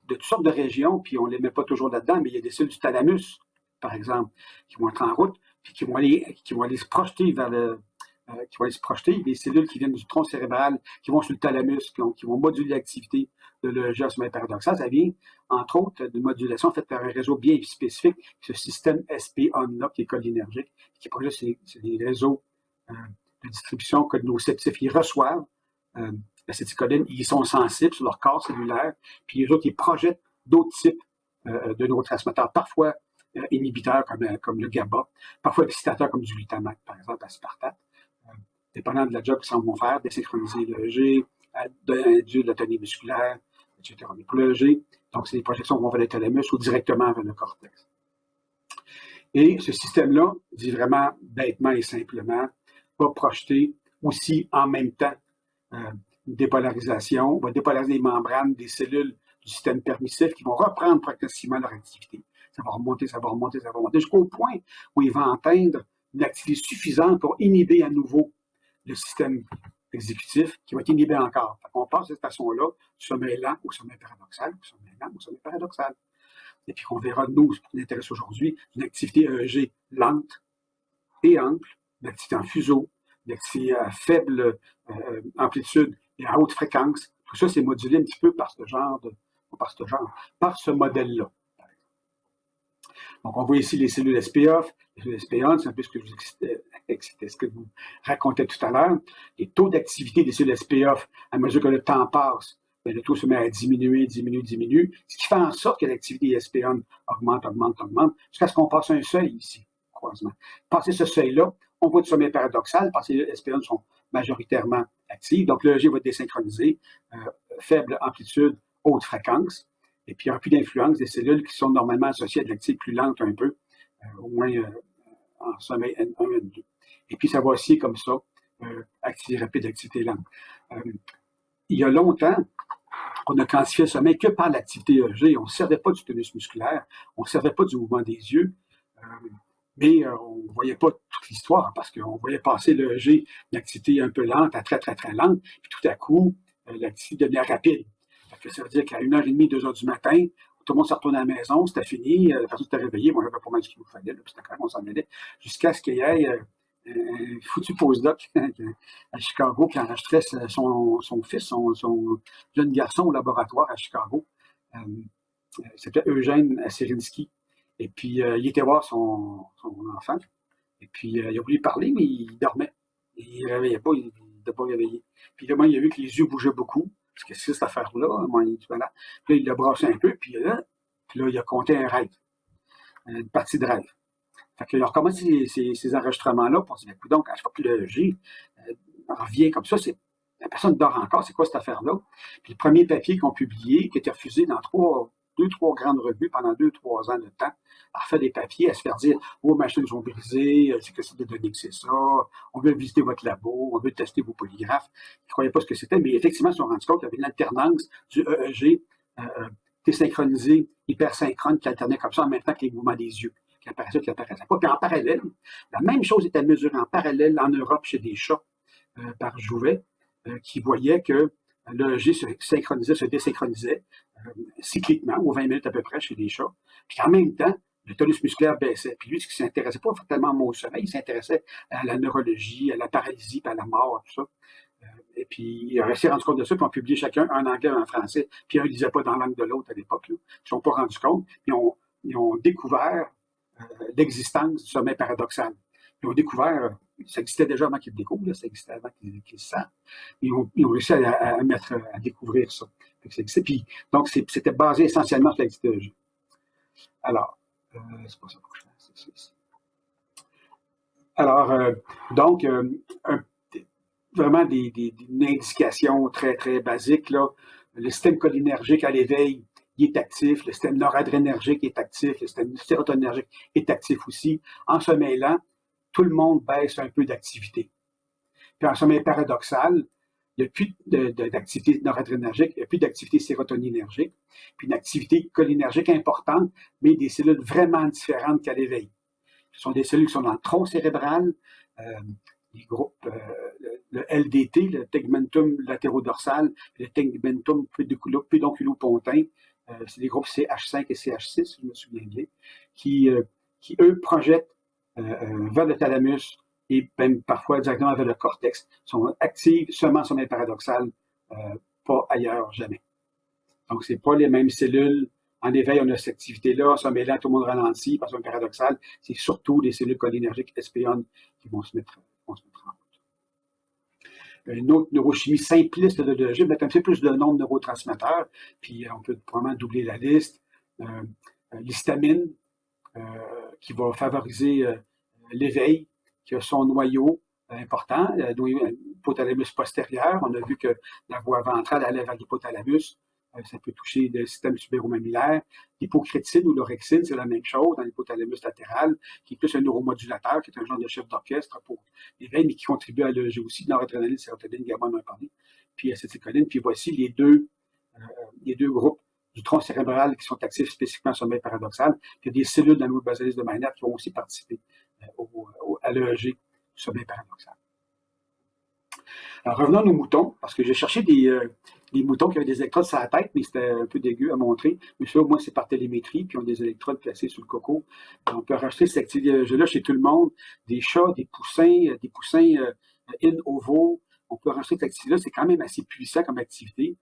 toutes sortes de régions, puis on ne les met pas toujours là-dedans, mais il y a des cellules du thalamus, par exemple, qui vont être en route, puis qui vont aller se projeter vers des cellules qui viennent du tronc cérébral, qui vont sur le thalamus, qui vont moduler l'activité de l'EEG en sommeil paradoxal. Ça vient, entre autres, d'une modulation faite par un réseau bien spécifique, ce système SP-ON-là, qui est cholinergique, qui projette c'est des réseaux de distribution cholinoseptifs. Ils reçoivent l'acétylcholine, ils sont sensibles sur leur corps cellulaire, puis les autres, ils projettent d'autres types de neurotransmetteurs, parfois inhibiteurs comme le GABA, parfois excitateurs comme du glutamate, par exemple, aspartate. Dépendant de la job qu'ils s'en vont faire, désynchroniser l'EEG, induire de l'atonie musculaire, etc. Mais pour l'EEG, donc c'est des projections qui vont vers le thalamus ou directement vers le cortex. Et ce système-là, dit vraiment bêtement et simplement, va projeter aussi en même temps une dépolarisation, va dépolariser les membranes des cellules du système permissif qui vont reprendre progressivement leur activité. Ça va remonter, ça va remonter, ça va remonter, jusqu'au point où il va atteindre une activité suffisante pour inhiber à nouveau le système exécutif qui va être inhibé encore. On passe de cette façon-là du sommeil lent au sommeil paradoxal, du sommeil lent au sommeil paradoxal. Et puis on verra, nous, ce qui nous intéresse aujourd'hui, une activité EEG lente et ample, une activité en fuseau, une activité à faible amplitude et à haute fréquence. Tout ça, c'est modulé un petit peu par ce modèle-là. Donc, on voit ici les cellules SPOF, les cellules SPON, c'est un peu ce que je vous racontais tout à l'heure. Les taux d'activité des cellules SPOF, à mesure que le temps passe, le taux se met à diminuer, ce qui fait en sorte que l'activité SPON augmente, jusqu'à ce qu'on passe un seuil ici, croisement. Passer ce seuil-là, on voit du sommeil paradoxal, parce que les SPON sont majoritairement actifs, donc l'EEG va être désynchroniser, faible amplitude, haute fréquence. Et puis, il n'y aura plus d'influence des cellules qui sont normalement associées à de l'activité plus lente un peu, au moins en sommeil N1, N2. Et puis, ça va aussi comme ça, activité rapide, activité lente. Il y a longtemps, on a quantifié le sommeil que par l'activité EEG. On ne servait pas du tonus musculaire, on ne servait pas du mouvement des yeux, mais on ne voyait pas toute l'histoire parce qu'on voyait passer l'EEG d'activité un peu lente à très, très, très lente, puis tout à coup, l'activité devenait rapide. Ça veut dire qu'à 1h30, 2h du matin, tout le monde se retourne à la maison, c'était fini, la personne s'était réveillée, moi j'avais pas mal ce qu'il nous fallait, puis c'était clair, on s'en allait, jusqu'à ce qu'il y ait un foutu postdoc à Chicago qui enregistrait son fils, son jeune garçon au laboratoire à Chicago. Il s'appelait Eugène Sirinsky. Et puis il était voir son enfant, et puis il a voulu parler, mais il dormait. Il ne réveillait pas, il n'était pas réveillé. Puis là, il a vu que les yeux bougeaient beaucoup. Qu'est-ce que c'est cette affaire-là? Voilà. Puis là, il l'a brassé un peu, puis là, il a compté un rêve, une partie de rêve. Fait qu'il a recommencé ces enregistrements-là pour se dire, donc, à chaque fois que l'EEG revient comme ça, la personne dort encore, c'est quoi cette affaire-là? Puis le premier papier qu'on publié, qui était refusé dans trois grandes revues pendant 2-3 ans de temps, à refaire des papiers, à se faire dire « Vos machines sont brisées, c'est que c'est de données que c'est ça, on veut visiter votre labo, on veut tester vos polygraphes. » Ils ne croyaient pas ce que c'était, mais effectivement, ils se sont rendus compte qu'il y avait une alternance du EEG désynchronisé, hypersynchrone, qui alternait comme ça en même temps que les mouvements des yeux, qui apparaissaient, qui apparaissaient pas. Puis en parallèle, la même chose était mesurée en parallèle en Europe chez des chats par Jouvet, qui voyaient que l'EEG se synchronisait, se désynchronisait cycliquement, aux 20 minutes à peu près chez les chats. Puis en même temps, le tonus musculaire baissait. Puis lui, ce qui ne s'intéressait pas tellement au sommeil, il s'intéressait à la neurologie, à la paralysie, puis à la mort, tout ça. Et puis, il s'est rendu compte de ça, puis on publié chacun un en anglais, un en français, puis un ne lisait pas dans la langue de l'autre à l'époque. Ils ne se sont pas rendus compte, puis ils ont découvert l'existence du sommeil paradoxal. Ils ont découvert, ça existait déjà avant qu'ils le découvrent, là, ça existait avant qu'ils le savent. Ils ont réussi à découvrir ça. Puis, donc, c'était basé essentiellement sur la cytologie. Alors, c'est pas ça que je fais, c'est ça ici. Alors, donc, vraiment une indication très, très basique, là. Le système cholinergique à l'éveil, il est actif. Le système noradrénergique est actif. Le système sérotoninergique est actif aussi. En sommeil lent, tout le monde baisse un peu d'activité. Puis en sommeil paradoxal, il n'y a plus d'activité noradrénergique, il n'y a plus d'activité sérotoninergique, puis une activité cholinergique importante, mais des cellules vraiment différentes qu'à l'éveil. Ce sont des cellules qui sont dans le tronc cérébral, les groupes, le LDT, le tegmentum latérodorsal, le tegmentum pédonculopontin, c'est les groupes CH5 et CH6, si je me souviens bien, qui eux, projettent vers le thalamus et même parfois directement vers le cortex, sont actives seulement en sommeil paradoxal, pas ailleurs, jamais. Donc, ce n'est pas les mêmes cellules. En éveil, on a cette activité-là. En sommeil lent, tout le monde ralentit. Par sommeil paradoxal, c'est surtout les cellules cholinergiques SP1 qui vont se mettre en route. Une autre neurochimie simpliste de l'EEG, mettre un petit peu plus de nombre de neurotransmetteurs, puis on peut probablement doubler la liste. L'histamine, qui va favoriser l'éveil, qui a son noyau important, le noyau hypothalamus postérieur. On a vu que la voie ventrale allait vers l'hypothalamus. Ça peut toucher le système subéro-mammillaire. L'hypocrétine ou l'orexine, c'est la même chose dans l'hypothalamus latéral, qui est plus un neuromodulateur, qui est un genre de chef d'orchestre pour l'éveil, mais qui contribue à l'EEG aussi, noradrénaline, sérotonine, GABA, on en a parlé, puis acétylcholine. Puis voici les deux groupes du tronc cérébral qui sont actifs spécifiquement en sommeil paradoxal. Puis il y a des cellules dans le basalis de Maynard qui vont aussi participer à l'EEG du sommeil paradoxal. Alors, revenons à nos moutons, parce que j'ai cherché des moutons qui avaient des électrodes sur la tête, mais c'était un peu dégueu à montrer. Mais ça, au moins, c'est par télémétrie, puis ils ont des électrodes placées sur le coco. On peut racheter cette activité-là chez tout le monde. Des chats, des poussins in ovo. On peut racheter cette activité-là. C'est quand même assez puissant comme activité.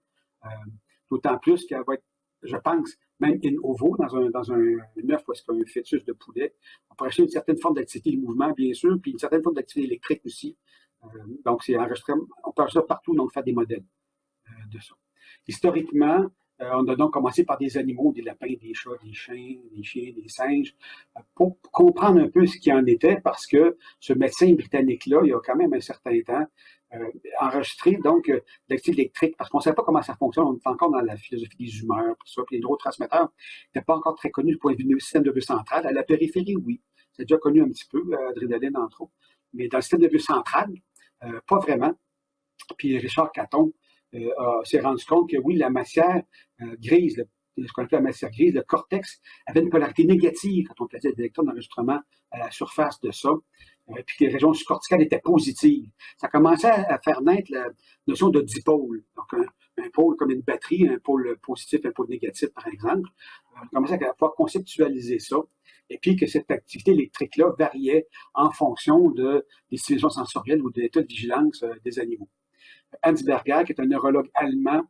D'autant plus qu'elle va être, je pense, même in ovo, dans un œuf où est-ce qu'il y a un fœtus de poulet. On peut racheter une certaine forme d'activité de mouvement, bien sûr, puis une certaine forme d'activité électrique aussi. Donc, c'est enregistré, on peut enregistrer partout, donc faire des modèles de ça. Historiquement, on a donc commencé par des animaux, des lapins, des chats, des chiens, des singes, pour comprendre un peu ce qu'il en était, parce que ce médecin britannique-là, il y a quand même un certain temps, enregistré donc l'activité électrique, parce qu'on ne savait pas comment ça fonctionne, on est encore dans la philosophie des humeurs, tout ça, puis les neurotransmetteurs n'étaient pas encore très connus du point de vue du système nerveux central. À la périphérie, oui, c'est déjà connu un petit peu, l'adrénaline entre autres, mais dans le système nerveux central, pas vraiment. Puis Richard Caton s'est rendu compte que oui, la matière grise, ce qu'on appelle la matière grise, le cortex, avait une polarité négative quand on plaçait des électrons d'enregistrement à la surface de ça, puis que les régions subcorticales étaient positives. Ça commençait à faire naître la notion de dipôle. Donc, un pôle comme une batterie, un pôle positif, un pôle négatif, par exemple. On commençait à pouvoir conceptualiser ça. Et puis que cette activité électrique-là variait en fonction des stimulations sensorielles ou de l'état de vigilance des animaux. Hans Berger, qui est un neurologue allemand,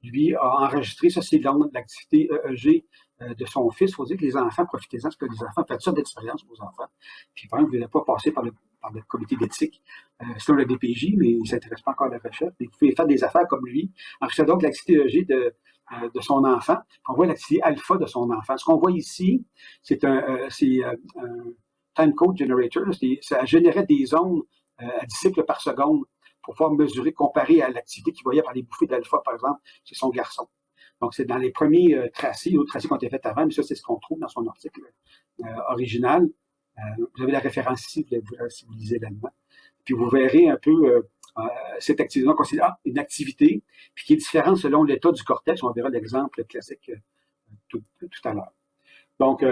lui a enregistré, ça c'est l'activité EEG de son fils. Il faut dire que les enfants, profitez-en, parce que les enfants font toutes sortes d'expériences aux enfants. Puis par exemple, vous ne pas passer par le comité d'éthique. C'est le DPJ, mais il ne s'intéresse pas encore à la recherche. Mais vous pouvez faire des affaires comme lui. Enregistrez donc l'activité EEG de son enfant. On voit l'activité alpha de son enfant. Ce qu'on voit ici, c'est un time code generator. Ça générait des ondes à 10 cycles par seconde pour pouvoir mesurer, comparer à l'activité qu'il voyait par les bouffées d'alpha, par exemple, chez son garçon. Donc, c'est dans les premiers tracés, d'autres tracés qui ont été faits avant, mais ça, c'est ce qu'on trouve dans son article original. Vous avez la référence ici, si vous lisez l'allemand. Puis vous verrez un peu cette activité. Donc, on considère une activité puis qui est différente selon l'état du cortex. On verra l'exemple classique tout à l'heure. Donc,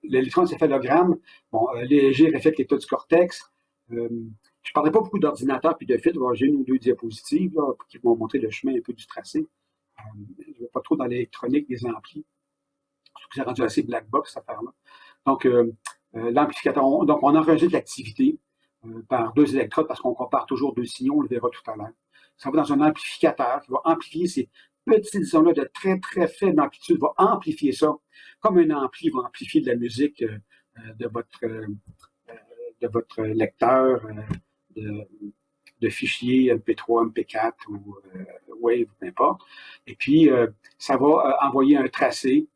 l'électroencéphalogramme, bon, l'EEG reflète l'état du cortex. Je ne parlerai pas beaucoup d'ordinateurs puis de filtres. J'ai une ou deux diapositives là, qui vont montrer le chemin un peu du tracé. Je ne vais pas trop dans l'électronique des amplis. Surtout que c'est rendu assez black box, cette affaire-là. Donc, l'amplificateur, donc on enregistre l'activité par deux électrodes parce qu'on compare toujours deux signaux, on le verra tout à l'heure. Ça va dans un amplificateur qui va amplifier ces petites ondes-là de très, très faible amplitude, va amplifier ça, comme un ampli va amplifier de la musique de votre lecteur de fichiers MP3, MP4 ou Wave, peu importe. Et puis, ça va envoyer un tracé.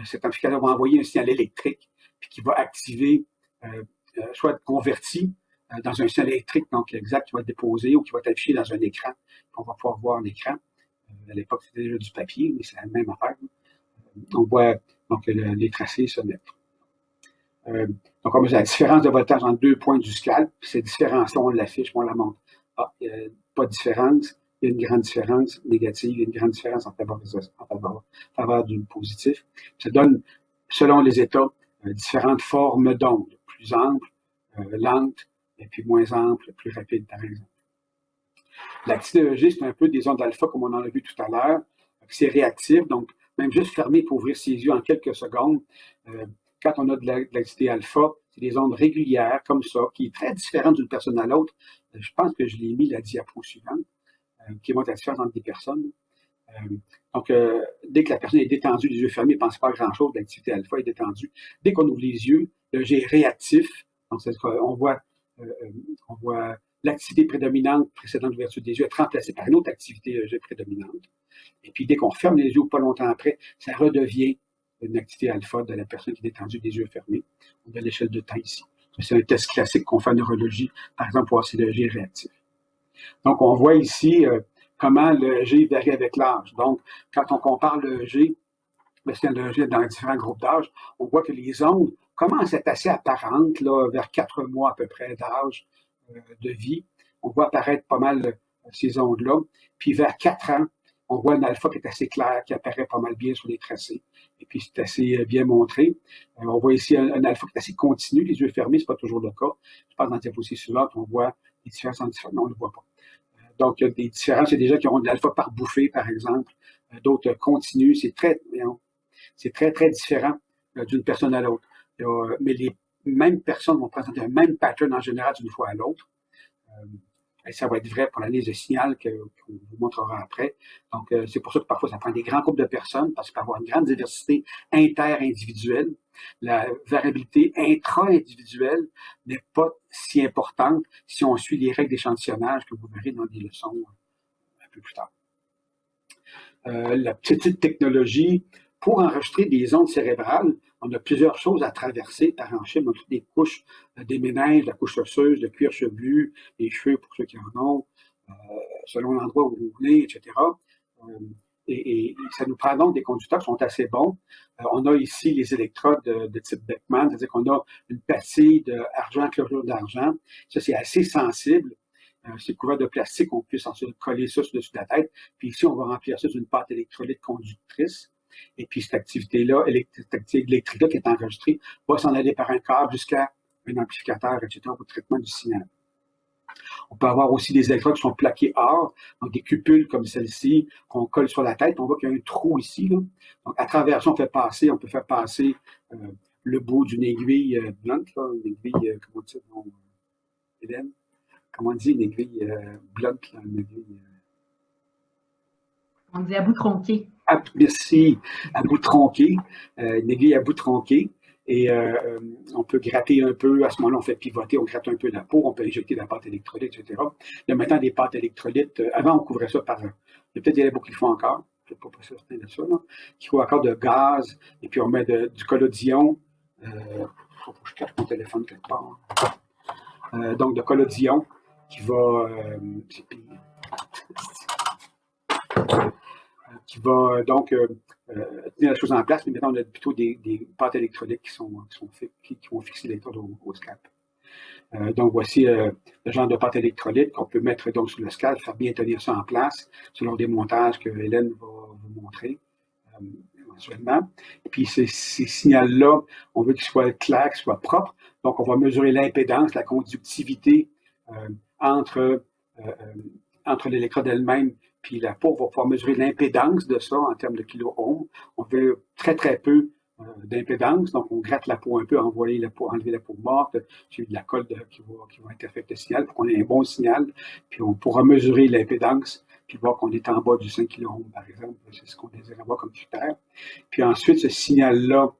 Cet amplificateur va envoyer un signal électrique puis qui va activer, soit converti dans un signal électrique, donc exact, qui va être déposé ou qui va être affiché dans un écran. On va pouvoir voir l'écran. À l'époque, c'était déjà du papier, mais c'est la même affaire. On voit donc les tracés se mettre. Donc, comme la différence de voltage entre deux points du scalp, puis cette différence-là, on l'affiche, on la montre. Ah, il n'y a pas de différence, il y a une grande différence négative, il y a une grande différence en faveur du positif. Ça donne, selon les états, différentes formes d'ondes, plus amples, lentes, et puis moins amples, plus rapides, par exemple. L'activité EEG, c'est un peu des ondes alpha, comme on en a vu tout à l'heure. C'est réactif, donc même juste fermer pour ouvrir ses yeux en quelques secondes. Quand on a de l'activité alpha, c'est des ondes régulières, comme ça, qui est très différente d'une personne à l'autre. Je pense que je l'ai mis la diapo suivante, qui montre la différence entre des personnes. Donc, dès que la personne est détendue, les yeux fermés, ne pense pas à grand-chose, l'activité alpha est détendue. Dès qu'on ouvre les yeux, l'EEG est réactif. Donc, on voit l'activité prédominante précédant l'ouverture des yeux être remplacée par une autre activité EEG prédominante. Et puis, dès qu'on ferme les yeux, pas longtemps après, ça redevient une activité alpha de la personne qui est détendue des yeux fermés. On a l'échelle de temps ici. C'est un test classique qu'on fait en neurologie, par exemple, pour voir si l'EEG est réactif. Donc, on voit ici comment l'EEG varie avec l'âge. Donc, quand on compare l'EEG, c'est l'EEG dans les différents groupes d'âge, on voit que les ondes commencent à être assez apparentes, là, vers 4 mois à peu près d'âge de vie. On voit apparaître pas mal ces ondes-là. Puis vers 4 ans, on voit un alpha qui est assez clair, qui apparaît pas mal bien sur les tracés. Et puis, c'est assez bien montré. On voit ici un alpha qui est assez continu, les yeux fermés, c'est pas toujours le cas. Je pense dans la diapositive suivante, on voit les différences entre différents. Non, on ne le voit pas. Donc, il y a des différences. Il y a des gens qui ont de l'alpha par bouffée, par exemple. D'autres continus. C'est très, très différent d'une personne à l'autre. Mais les mêmes personnes vont présenter un même pattern en général d'une fois à l'autre. Et ça va être vrai pour l'analyse de signal qu'on vous montrera après. Donc, c'est pour ça que parfois, ça prend des grands groupes de personnes parce qu'il peut y avoir une grande diversité inter-individuelle. La variabilité intra-individuelle n'est pas si importante si on suit les règles d'échantillonnage que vous verrez dans des leçons un peu plus tard. La petite technologie, pour enregistrer des ondes cérébrales, on a plusieurs choses à traverser par enchaînement, toutes les couches des méninges, la couche osseuse, le cuir chevelu, les cheveux pour ceux qui en ont, selon l'endroit où vous venez, etc. Et ça nous prend donc des conducteurs qui sont assez bons. On a ici les électrodes de type Beckman, c'est-à-dire qu'on a une pastille d'argent, chlorure d'argent. Ça, c'est assez sensible. C'est couvert de plastique, on peut coller ça sur-dessus de la tête. Puis ici, on va remplir ça d'une pâte électrolyte conductrice. Et puis, cette activité-là, cette activité électrique-là qui est enregistrée, va s'en aller par un câble jusqu'à un amplificateur, etc., pour le traitement du signal. On peut avoir aussi des électrodes qui sont plaquées or, donc des cupules comme celle-ci, qu'on colle sur la tête. On voit qu'il y a un trou ici, là. Donc, à travers ça, on peut faire passer le bout d'une aiguille blunt, là, une aiguille, comment on dit, Hélène? Comment on dit, une aiguille blunt, là, une aiguille... On dit à bout tronqué. Merci, à bout tronqué, une aiguille à bout tronqué. Et on peut gratter un peu, à ce moment-là, on fait pivoter, on gratte un peu la peau, on peut injecter de la pâte électrolyte, etc. Il y a maintenant des pâtes électrolytes. Avant, on couvrait ça par... Il y a peut-être des labos qui le font encore, je ne suis pas certain de ça, là, qui font encore de gaz, et puis on met du collodion. Il faut que je cache mon téléphone quelque part. Donc, de collodion qui va... qui va donc tenir la chose en place, mais maintenant on a plutôt des pâtes électroniques qui vont fixer l'électrode au scalp. Donc voici le genre de pâte électrolyte qu'on peut mettre donc sur le scalp, faire bien tenir ça en place, selon des montages que Hélène va vous montrer éventuellement. Et puis ces signaux-là, on veut qu'ils soient clairs, qu'ils soient propres. Donc on va mesurer l'impédance, la conductivité entre l'électrode elle-même puis la peau. On va pouvoir mesurer l'impédance de ça en termes de kilo-ohms. On veut très, très peu d'impédance. Donc, on gratte la peau un peu, enlever la peau morte, suivi de la colle qui va interférer avec le signal pour qu'on ait un bon signal. Puis, on pourra mesurer l'impédance puis voir qu'on est en bas du 5 kilo-ohms, par exemple. C'est ce qu'on désire avoir comme critère. Puis ensuite, ce signal-là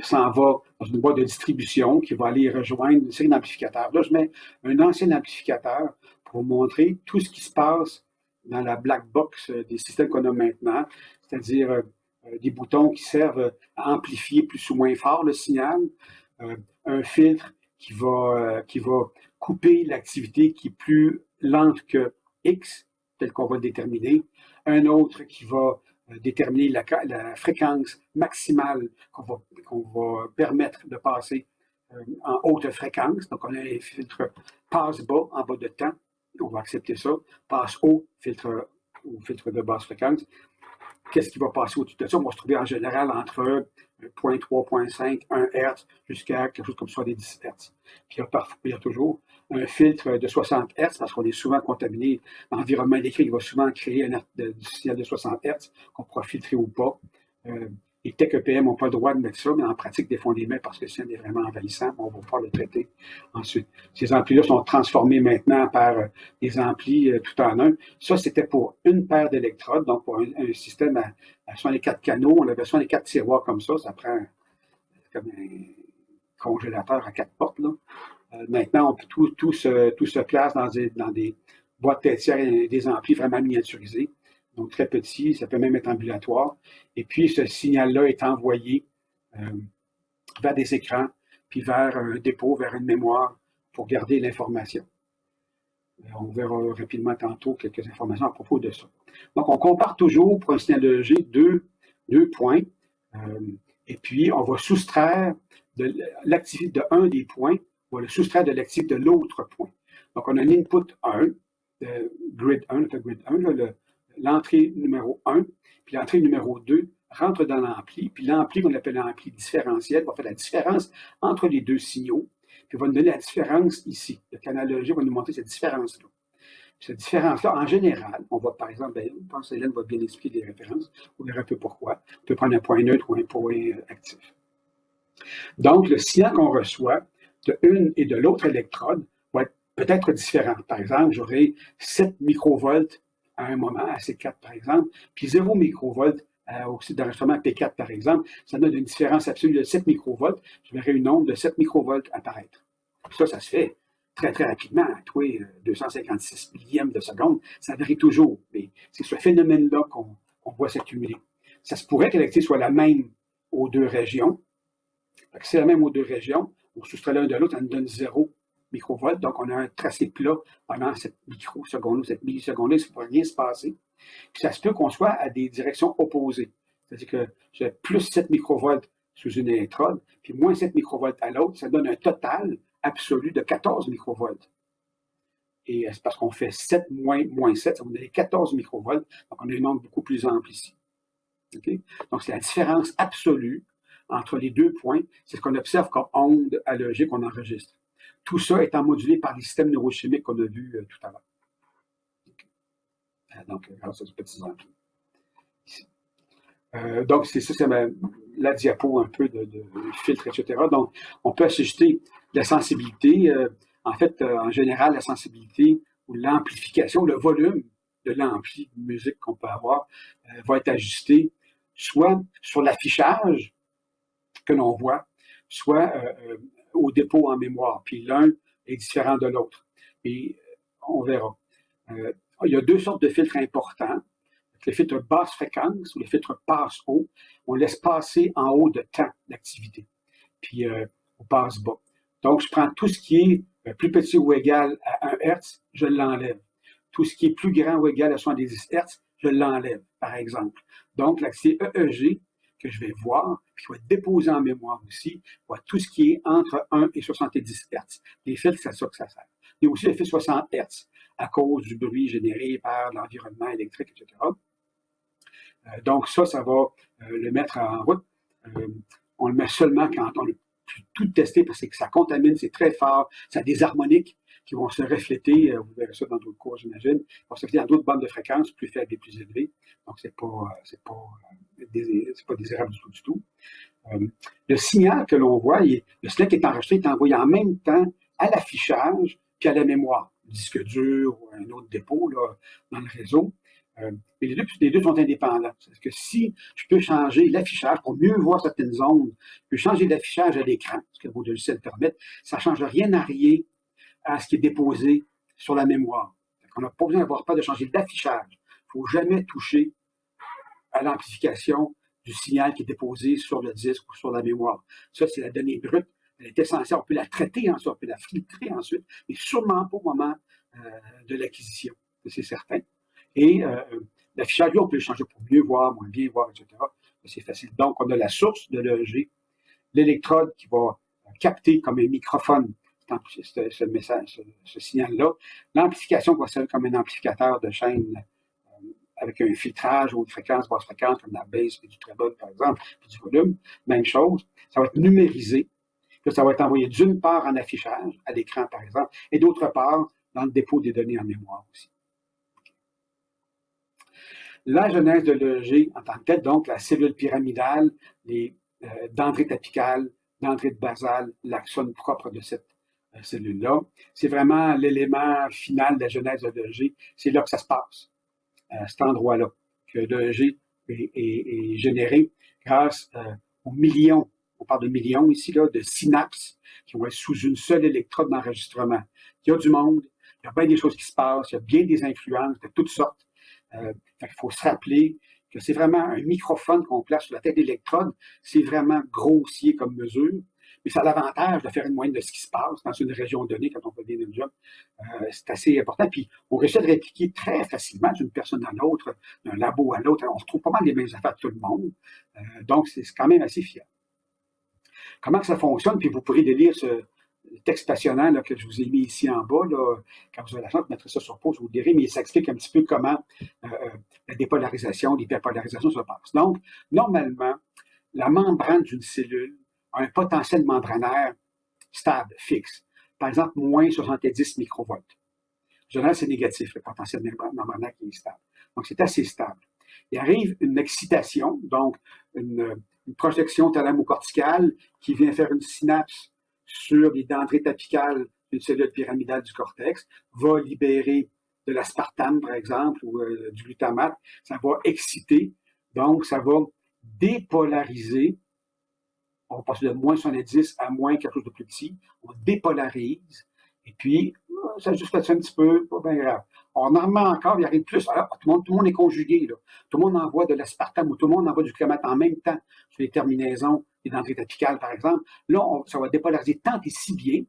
s'en va dans une boîte de distribution qui va aller rejoindre une série d'amplificateurs. Là, je mets un ancien amplificateur pour vous montrer tout ce qui se passe dans la black box des systèmes qu'on a maintenant, c'est-à-dire des boutons qui servent à amplifier plus ou moins fort le signal, un filtre qui va couper l'activité qui est plus lente que X, tel qu'on va le déterminer, un autre qui va déterminer la fréquence maximale qu'on va permettre de passer en haute fréquence. Donc, on a un filtre passe bas, en bas de temps, on va accepter ça, passe haut, filtre de basse fréquence. Qu'est-ce qui va passer au-dessus de ça? On va se trouver en général entre 0.3, 0.5, 1 Hz jusqu'à quelque chose comme ça des 10 Hz. Puis il y a toujours un filtre de 60 Hz parce qu'on est souvent contaminé. L'environnement électrique va souvent créer un signal de 60 Hz qu'on pourra filtrer ou pas. Les tech EPM n'ont pas le droit de mettre ça, mais en pratique, des fois, on les met parce que le signal est vraiment envahissant. On va pouvoir le traiter ensuite. Ces amplis-là sont transformés maintenant par des amplis tout en un. Ça, c'était pour une paire d'électrodes, donc pour un système à 64 canaux. On avait 64 tiroirs comme ça. Ça prend comme un congélateur à 4 portes. Là. Maintenant, tout se place dans des boîtes têtières et des amplis vraiment miniaturisés. Donc très petit, ça peut même être ambulatoire. Et puis, ce signal-là est envoyé vers des écrans, puis vers un dépôt, vers une mémoire pour garder l'information. On verra rapidement tantôt quelques informations à propos de ça. Donc, on compare toujours pour un signal EEG deux points, et puis on va soustraire de l'activité de un des points, on va le soustraire de l'activité de l'autre point. Donc, on a un input 1, grid 1, le grid 1, l'entrée numéro 1, puis l'entrée numéro 2 rentre dans l'ampli, puis l'ampli qu'on appelle l'ampli différentiel va faire la différence entre les deux signaux, puis va nous donner la différence ici. Le canal EEG va nous montrer cette différence-là. Cette différence-là, en général, on va par exemple, je pense que Hélène va bien expliquer les références, vous verrez un peu pourquoi. On peut prendre un point neutre ou un point actif. Donc, le signal qu'on reçoit de une et de l'autre électrode va être peut-être différent. Par exemple, j'aurai 7 microvolts à un moment, à C4 par exemple, puis 0 microvolts au site d'enregistrement P4 par exemple, ça donne une différence absolue de 7 microvolts. Je verrai une onde de 7 microvolts apparaître. Ça se fait très, très rapidement, à tous les 256 millièmes de seconde. Ça varie toujours, mais c'est ce phénomène-là qu'on voit s'accumuler. Ça se pourrait que l'activité soit la même aux deux régions. Si c'est la même aux deux régions, on soustrait l'un de l'autre, ça nous donne 0 microvolts. Donc, on a un tracé plat pendant cette microseconde, cette milliseconde-là, il ne va rien se passer. Puis ça se peut qu'on soit à des directions opposées. C'est-à-dire que j'ai plus 7 microvolts sous une électrode, puis moins 7 microvolts à l'autre, ça donne un total absolu de 14 microvolts. Et c'est parce qu'on fait 7 moins 7, ça va donner 14 microvolts. Donc, on a une onde beaucoup plus ample ici. Okay? Donc, c'est la différence absolue entre les deux points. C'est ce qu'on observe comme onde à l'EEG qu'on enregistre. Tout ça étant modulé par les systèmes neurochimiques qu'on a vus tout à l'heure. Okay. Donc, grâce à ce petit ampli. Ici. Donc, c'est ça, c'est la diapo un peu de filtre, etc. Donc, on peut ajuster la sensibilité. En fait, en général, la sensibilité ou l'amplification, le volume de l'ampli de musique qu'on peut avoir va être ajusté soit sur l'affichage que l'on voit, soit au dépôt en mémoire. Puis l'un est différent de l'autre. Et on verra. Il y a deux sortes de filtres importants. Le filtre basse fréquence ou le filtre passe haut, on laisse passer en haut de temps l'activité. Puis on passe bas. Donc, je prends tout ce qui est plus petit ou égal à 1 Hz, je l'enlève. Tout ce qui est plus grand ou égal à 70 Hz, je l'enlève, par exemple. Donc, l'accès EEG que je vais voir, puis qui va être déposé en mémoire aussi, va tout ce qui est entre 1 et 70 Hz. Les filtres, c'est ça que ça sert. Il y a aussi le filtre 60 Hz à cause du bruit généré par l'environnement électrique, etc. Donc ça va le mettre en route. On le met seulement quand on a tout testé parce que ça contamine, c'est très fort, ça a des harmoniques qui vont se refléter, vous verrez ça dans d'autres cours, j'imagine, vont se refléter dans d'autres bandes de fréquences plus faibles et plus élevées. Donc, c'est pas désirable du tout. Le signal que l'on voit, le signal qui est enregistré est envoyé en même temps à l'affichage puis à la mémoire, le disque dur ou un autre dépôt là, dans le réseau. Mais les deux sont indépendants. C'est-à-dire que si je peux changer l'affichage pour mieux voir certaines zones, je peux changer l'affichage à l'écran, ce que vos logiciels permettent, ça ne change rien à rien à ce qui est déposé sur la mémoire. On n'a pas besoin d'avoir peur de changer d'affichage. Il ne faut jamais toucher à l'amplification du signal qui est déposé sur le disque ou sur la mémoire. Ça, c'est la donnée brute. Elle est essentielle. On peut la traiter ensuite, on peut la filtrer ensuite, mais sûrement pas au moment de l'acquisition. C'est certain. Et l'affichage, lui, on peut le changer pour mieux voir, moins bien voir, etc. C'est facile. Donc, on a la source de l'EEG, l'électrode qui va capter comme un microphone ce message, ce signal-là. L'amplification va servir comme un amplificateur de chaîne avec un filtrage haute fréquence, basse fréquence, comme la basse, puis du treble, par exemple, puis du volume. Même chose. Ça va être numérisé. Puis ça va être envoyé d'une part en affichage, à l'écran, par exemple, et d'autre part dans le dépôt des données en mémoire aussi. La genèse de l'EEG en tant que telle, donc la cellule pyramidale, les dendrites apicales, dendrites basales, l'axone propre de cette cellule-là, c'est vraiment l'élément final de la genèse de l'EEG. C'est là que ça se passe, à cet endroit-là, que l'EEG est généré grâce aux millions, on parle de millions ici, là, de synapses qui vont être sous une seule électrode d'enregistrement. Il y a du monde, il y a bien des choses qui se passent, il y a bien des influences de toutes sortes. Il faut se rappeler que c'est vraiment un microphone qu'on place sur la tête d'électrode. C'est vraiment grossier comme mesure, mais ça a l'avantage de faire une moyenne de ce qui se passe dans une région donnée quand on fait bien notre job. C'est assez important. Puis on réussit à le répliquer très facilement d'une personne à l'autre, d'un labo à l'autre. On retrouve pas mal les mêmes affaires de tout le monde. Donc, c'est quand même assez fiable. Comment ça fonctionne? Puis vous pourrez lire ce texte passionnant là, que je vous ai mis ici en bas. Là, quand vous avez la chance de mettre ça sur pause, vous le direz, mais ça explique un petit peu comment la dépolarisation, l'hyperpolarisation se passe. Donc, normalement, la membrane d'une cellule a un potentiel membranaire stable, fixe. Par exemple, moins 70 microvolts. En général, c'est négatif, le potentiel membranaire qui est stable. Donc, c'est assez stable. Il arrive une excitation, donc une projection thalamocorticale qui vient faire une synapse sur les dendrites apicales d'une cellule pyramidale du cortex, va libérer de l'aspartame, par exemple, ou du glutamate. Ça va exciter, donc ça va dépolariser. On va passer de moins 70 à moins quelque chose de plus petit. On dépolarise. Et puis, ça juste fait ça un petit peu, pas bien grave. On en remet encore, il arrive plus. Alors, tout le monde est conjugué. Là. Tout le monde envoie de l'aspartame ou tout le monde envoie du glutamate en même temps sur les terminaisons des dendrites apicales, par exemple. Là, ça va dépolariser tant et si bien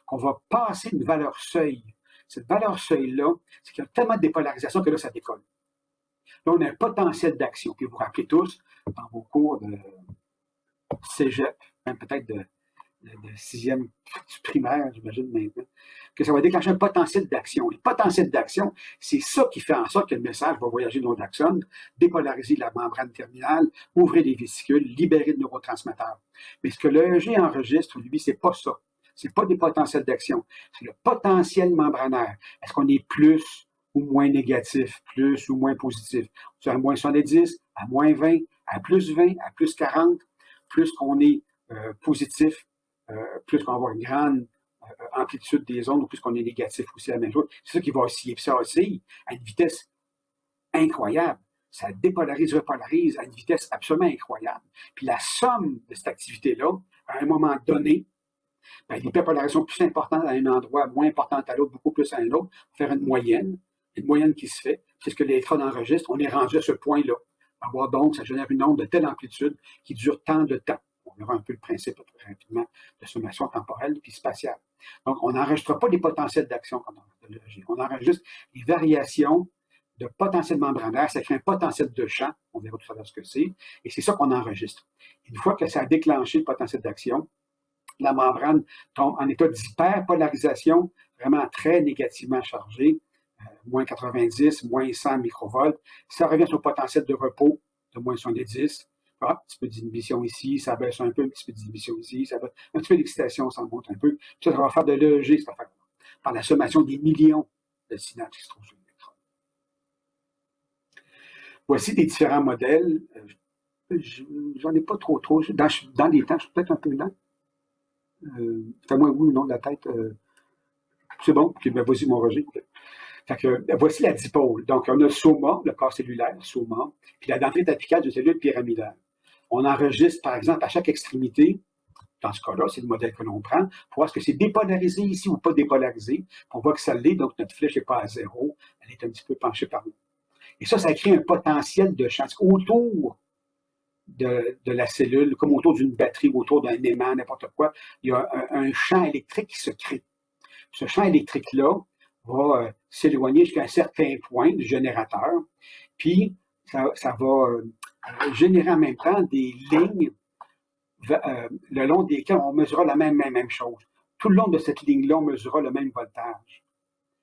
qu'on va passer une valeur seuil. Cette valeur seuil-là, c'est qu'il y a tellement de dépolarisation que là, ça décolle. Là, on a un potentiel d'action. Puis vous vous rappelez tous, dans vos cours de cégep, même peut-être de sixième du primaire, j'imagine maintenant, que ça va déclencher un potentiel d'action. Le potentiel d'action, c'est ça qui fait en sorte que le message va voyager dans l'axone, dépolariser la membrane terminale, ouvrir les vésicules, libérer le neurotransmetteur. Mais ce que l'EEG enregistre, lui, c'est pas ça. C'est pas des potentiels d'action. C'est le potentiel membranaire. Est-ce qu'on est plus ou moins négatif, plus ou moins positif? C'est à moins 70, à moins 20, à plus 20, à plus 40, plus qu'on est positif, plus qu'on va avoir une grande amplitude des ondes, ou plus qu'on est négatif aussi à la même chose. C'est ça qui va osciller. Puis ça oscille à une vitesse incroyable. Ça dépolarise, repolarise à une vitesse absolument incroyable. Puis la somme de cette activité-là, à un moment donné, ben, l'hyperpolarisation plus importante à un endroit, moins importante à l'autre, beaucoup plus à un autre, faire une moyenne qui se fait. C'est ce que l'électrode enregistre. On est rendu à ce point-là. Alors donc, ça génère une onde de telle amplitude qui dure tant de temps. On verra un peu le principe très rapidement de sommation temporelle puis spatiale. Donc, on n'enregistre pas les potentiels d'action comme on enregistre. On enregistre les variations de potentiel membranaire, ça crée un potentiel de champ, on verra tout à l'heure ce que c'est, et c'est ça qu'on enregistre. Une fois que ça a déclenché le potentiel d'action, la membrane tombe en état d'hyperpolarisation, vraiment très négativement chargée, moins 90, moins 100 microvolts. Ça revient sur le potentiel de repos de moins 70. Ah, un petit peu d'inhibition ici, ça baisse un peu, un petit peu d'inhibition ici, ça baisse, un petit peu d'excitation, ça monte un peu. Ça va faire de l'EEG, cette affaire par la sommation des millions de synapses qui se trouvent sur l'électrode. Voici des différents modèles. J'en ai pas trop. Dans les temps, je suis peut-être un peu lent. Fais-moi oui ou non de la tête. C'est bon? Okay, ben, vas-y, mon Roger. Fait que, voici la dipôle. Donc, on a le soma, le corps cellulaire, soma, puis la dendrite apicale de cellules pyramidales. On enregistre, par exemple, à chaque extrémité, dans ce cas-là, c'est le modèle que l'on prend, pour voir ce que c'est dépolarisé ici ou pas dépolarisé. On voit que ça l'est, donc notre flèche n'est pas à zéro, elle est un petit peu penchée par là. Et ça crée un potentiel de champ autour de la cellule, comme autour d'une batterie, autour d'un aimant, n'importe quoi. Il y a un champ électrique qui se crée. Ce champ électrique-là va s'éloigner jusqu'à un certain point du générateur, puis ça va générer en même temps des lignes le long desquelles on mesurera la même chose. Tout le long de cette ligne-là, on mesurera le même voltage.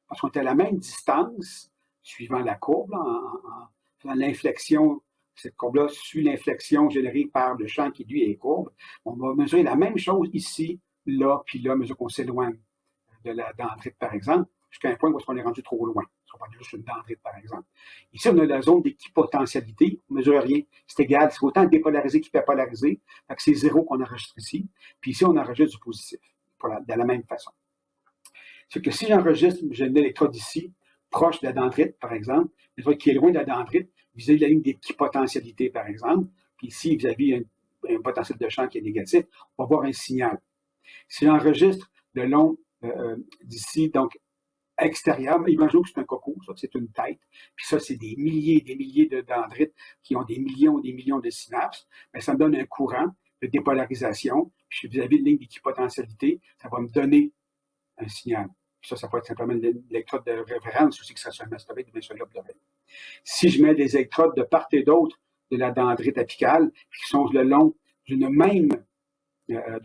Parce qu'on est à la même distance, suivant la courbe, en l'inflexion, cette courbe-là suit l'inflexion générée par le champ qui, lui, est courbe. On va mesurer la même chose ici, là, puis là, à mesure qu'on s'éloigne de la dendrite, par exemple, jusqu'à un point où on est rendu trop loin. On parle juste d'une dendrite, par exemple. Ici, on a la zone d'équipotentialité. On ne mesure rien. C'est égal. C'est autant dépolarisé qu'hyperpolarisé. C'est zéro qu'on enregistre ici. Puis ici, on enregistre du positif, de la même façon. C'est que si j'enregistre, j'ai une électrode ici, proche de la dendrite, par exemple, une électrode qui est loin de la dendrite, vis-à-vis de la ligne d'équipotentialité, par exemple, puis ici, vis-à-vis un potentiel de champ qui est négatif, on va voir un signal. Si j'enregistre le long d'ici, donc extérieur, imaginons que c'est un coco, ça c'est une tête, puis ça c'est des milliers et des milliers de dendrites qui ont des millions et des millions de synapses, bien, ça me donne un courant de dépolarisation, puis vis-à-vis de ligne d'équipotentialité, ça va me donner un signal. Puis ça peut être simplement l'électrode de référence aussi, que ça soit un mastoïde ou bien un lobe d'oreille. Si je mets des électrodes de part et d'autre de la dendrite apicale, qui sont le long d'un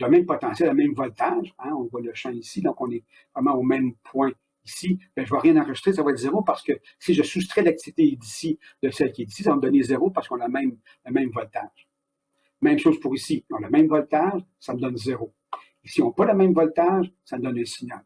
même potentiel, un même voltage, hein, on voit le champ ici, donc on est vraiment au même point ici, bien, je ne vais rien enregistrer, ça va être zéro parce que si je soustrais l'activité d'ici de celle qui est ici, ça va me donner zéro parce qu'on a le même voltage. Même chose pour ici, on a le même voltage, ça me donne zéro. Ici, on n'a pas le même voltage, ça me donne un signal.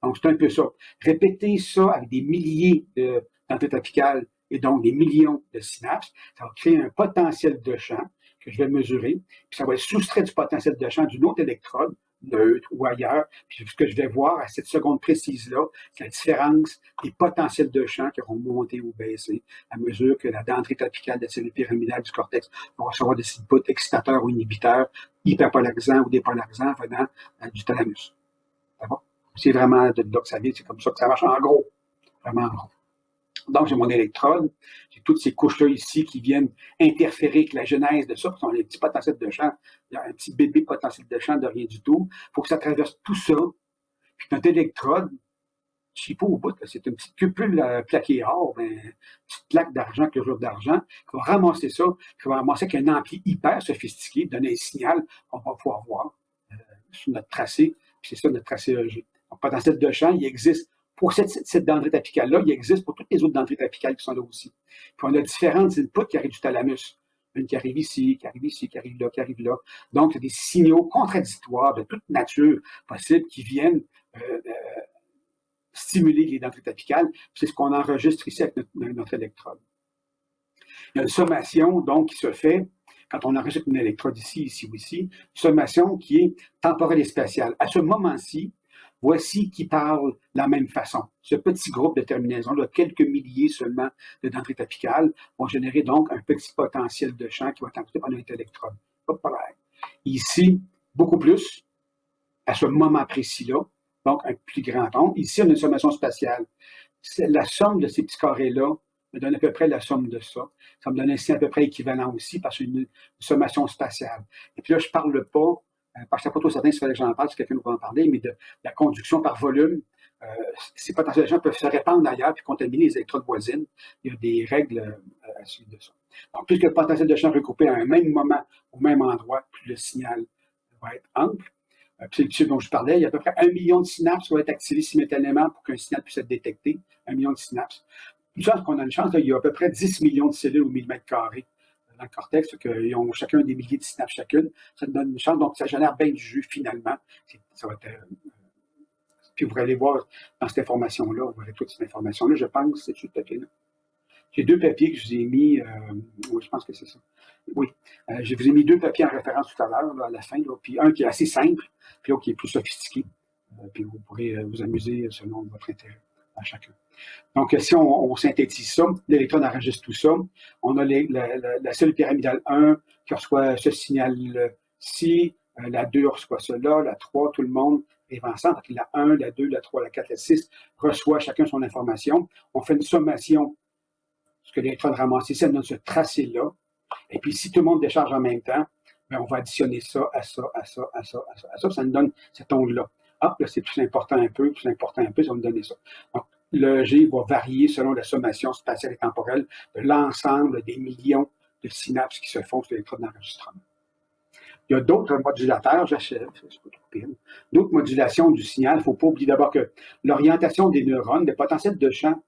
Donc, c'est un peu ça. Répéter ça avec des milliers de dendrites apicales et donc des millions de synapses, ça va créer un potentiel de champ que je vais mesurer, puis ça va être soustrait du potentiel de champ d'une autre électrode, neutre ou ailleurs, puis ce que je vais voir à cette seconde précise-là, c'est la différence des potentiels de champ qui vont monter ou baisser à mesure que la dendrite apicale de la cellule pyramidale du cortex va recevoir des inputs excitateurs ou inhibiteurs, hyperpolarisants ou dépolarisants venant du thalamus. D'accord? C'est vraiment de là que ça vient, c'est comme ça que ça marche en gros, vraiment en gros. Donc, j'ai mon électrode, j'ai toutes ces couches-là ici qui viennent interférer avec la genèse de ça, parce qu'on a un petit potentiel de champ, il y a un petit bébé potentiel de champ de rien du tout. Il faut que ça traverse tout ça. Puis notre électrode, je ne sais pas au bout, c'est une petite cupule plaquée or, une petite plaque d'argent, chlorure d'argent, qui va ramasser ça, qui va ramasser avec un ampli hyper sophistiqué, donner un signal qu'on va pouvoir voir sur notre tracé, puis c'est ça notre tracé EEG. Donc, potentiel de champ, il existe. Pour cette dendrite apicale-là, il existe pour toutes les autres dendrites apicales qui sont là aussi. Puis on a différentes inputs qui arrivent du thalamus. Une qui arrive ici, qui arrive ici, qui arrive là, qui arrive là. Donc, il y a des signaux contradictoires de toute nature possible qui viennent stimuler les dendrites apicales. C'est ce qu'on enregistre ici avec notre électrode. Il y a une sommation, donc, qui se fait quand on enregistre une électrode ici, ici ou ici. Une sommation qui est temporelle et spatiale. À ce moment-ci, voici qui parle de la même façon. Ce petit groupe de terminaisons-là, quelques milliers seulement de dendrites apicales, vont générer donc un petit potentiel de champ qui va être amplifié par notre électrode. Pas pareil. Ici, beaucoup plus, à ce moment précis-là, donc un plus grand nombre. Ici, on a une sommation spatiale. La somme de ces petits carrés-là me donne à peu près la somme de ça. Ça me donne ainsi à peu près équivalent aussi parce que c'est une sommation spatiale. Et puis là, je ne parle pas parce que je ne suis pas trop certain s'il fallait que j'en parle, si quelqu'un nous va en parler, mais de la conduction par volume. ces potentiels de champ peuvent se répandre ailleurs puis contaminer les électrodes voisines. Il y a des règles à suivre de ça. Donc, plus que le potentiel de champ regroupé à un même moment, au même endroit, plus le signal va être ample. C'est ce dont je parlais, il y a à peu près 1 million de synapses qui vont être activées simultanément pour qu'un signal puisse être détecté. 1 million de synapses. Une chance qu'on a une chance, là, il y a à peu près 10 millions de cellules au millimètre carré dans le cortex, ils ont chacun des milliers de synapses chacune. Ça donne une chance, donc ça génère bien du jus finalement. Ça va être, puis vous allez voir dans cette information-là, vous verrez toute cette information-là, je pense, c'est ce papier-là. J'ai 2 papiers que je vous ai mis, oui, je pense que c'est ça. Oui, je vous ai mis 2 papiers en référence tout à l'heure, à la fin, là, puis un qui est assez simple, puis l'autre qui est plus sophistiqué. Puis vous pourrez vous amuser selon votre intérêt à chacun. Donc, si on synthétise ça, l'électrode enregistre tout ça. On a la cellule pyramidale 1 qui reçoit ce signal-ci, la 2 reçoit cela, la 3, tout le monde est ensemble. Donc, la 1, la 2, la 3, la 4, la 6 reçoit chacun son information. On fait une sommation, ce que l'électrode ramasse ici, ça donne ce tracé-là. Et puis, si tout le monde décharge en même temps, bien, on va additionner ça à ça, à ça, à ça, à ça, à ça. Ça nous donne cette onde-là. Hop, là, c'est plus important un peu, ça va me donner ça. Donc, le G va varier selon la sommation spatiale et temporelle de l'ensemble des millions de synapses qui se font sur l'électrode d'enregistrement. Il y a d'autres modulateurs, j'achève, c'est pas trop pire. D'autres modulations du signal. Il ne faut pas oublier d'abord que l'orientation des neurones, le potentiel de champ,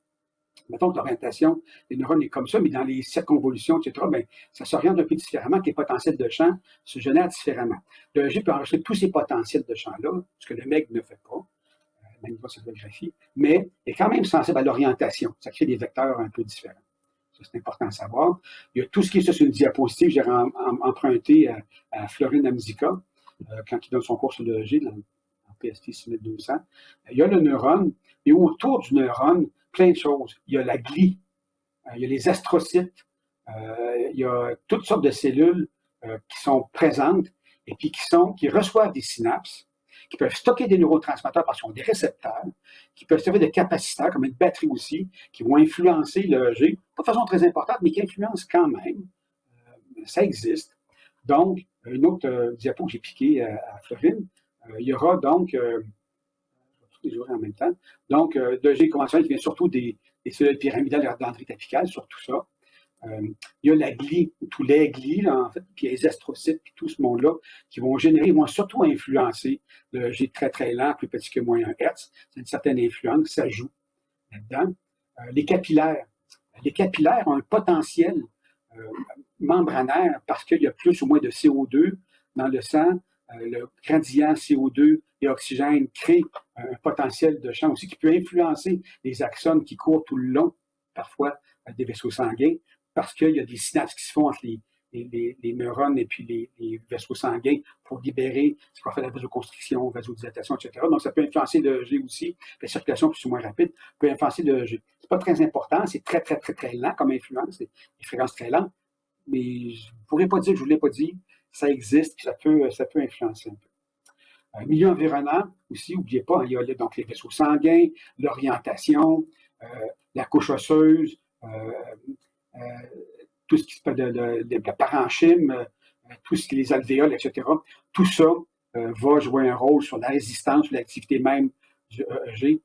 mettons que l'orientation des neurones est comme ça, mais dans les circonvolutions, etc., bien, ça s'oriente un peu différemment, que les potentiels de champ se génèrent différemment. Le G peut enregistrer tous ces potentiels de champ-là, ce que le MEG ne fait pas, magnétosélographie, mais est quand même sensible à l'orientation. Ça crée des vecteurs un peu différents. Ça, c'est important à savoir. Il y a tout ce qui est ça sur une diapositive, j'ai emprunté à Florine Amzica, quand il donne son cours sur le G, dans PST 6200. Il y a le neurone, et autour du neurone, plein de choses. Il y a la glie, il y a les astrocytes, il y a toutes sortes de cellules qui sont présentes et puis qui reçoivent des synapses, qui peuvent stocker des neurotransmetteurs parce qu'ils ont des récepteurs, qui peuvent servir de capaciteurs, comme une batterie aussi, qui vont influencer le G, pas de façon très importante, mais qui influencent quand même. Ça existe. Donc, une autre diapo que j'ai piqué à Florine, il y aura donc, je vais tous les jouer en même temps, donc, le G conventionnel qui vient surtout des cellules pyramidales et dendrites apicales, surtout ça. Il y a la glie, tous les glies, là, en fait, puis les astrocytes, puis tout ce monde-là, qui vont générer, vont surtout influencer le G très, très lent, plus petit que moins 1 Hertz. C'est une certaine influence, ça joue là-dedans. Les capillaires. Les capillaires ont un potentiel membranaire parce qu'il y a plus ou moins de CO2 dans le sang. Le gradient CO2 et oxygène crée un potentiel de champ aussi qui peut influencer les axones qui courent tout le long, parfois des vaisseaux sanguins, parce qu'il y a des synapses qui se font entre les neurones et puis les vaisseaux sanguins pour libérer ce qu'on fait la vasoconstriction, vasodilatation, etc. Donc, ça peut influencer le G aussi. La circulation plus ou moins rapide peut influencer le G. C'est pas très important, c'est très, très, très, très lent comme influence, des fréquences très lentes, mais je ne pourrais pas dire que je ne vous l'ai pas dit, ça existe, ça peut influencer un peu. Milieu environnant aussi, n'oubliez pas, il y a donc les vaisseaux sanguins, l'orientation, la couche osseuse, tout ce qui se fait de la parenchyme, tout ce qui est les alvéoles, etc. Tout ça va jouer un rôle sur la résistance, sur l'activité même du EEG,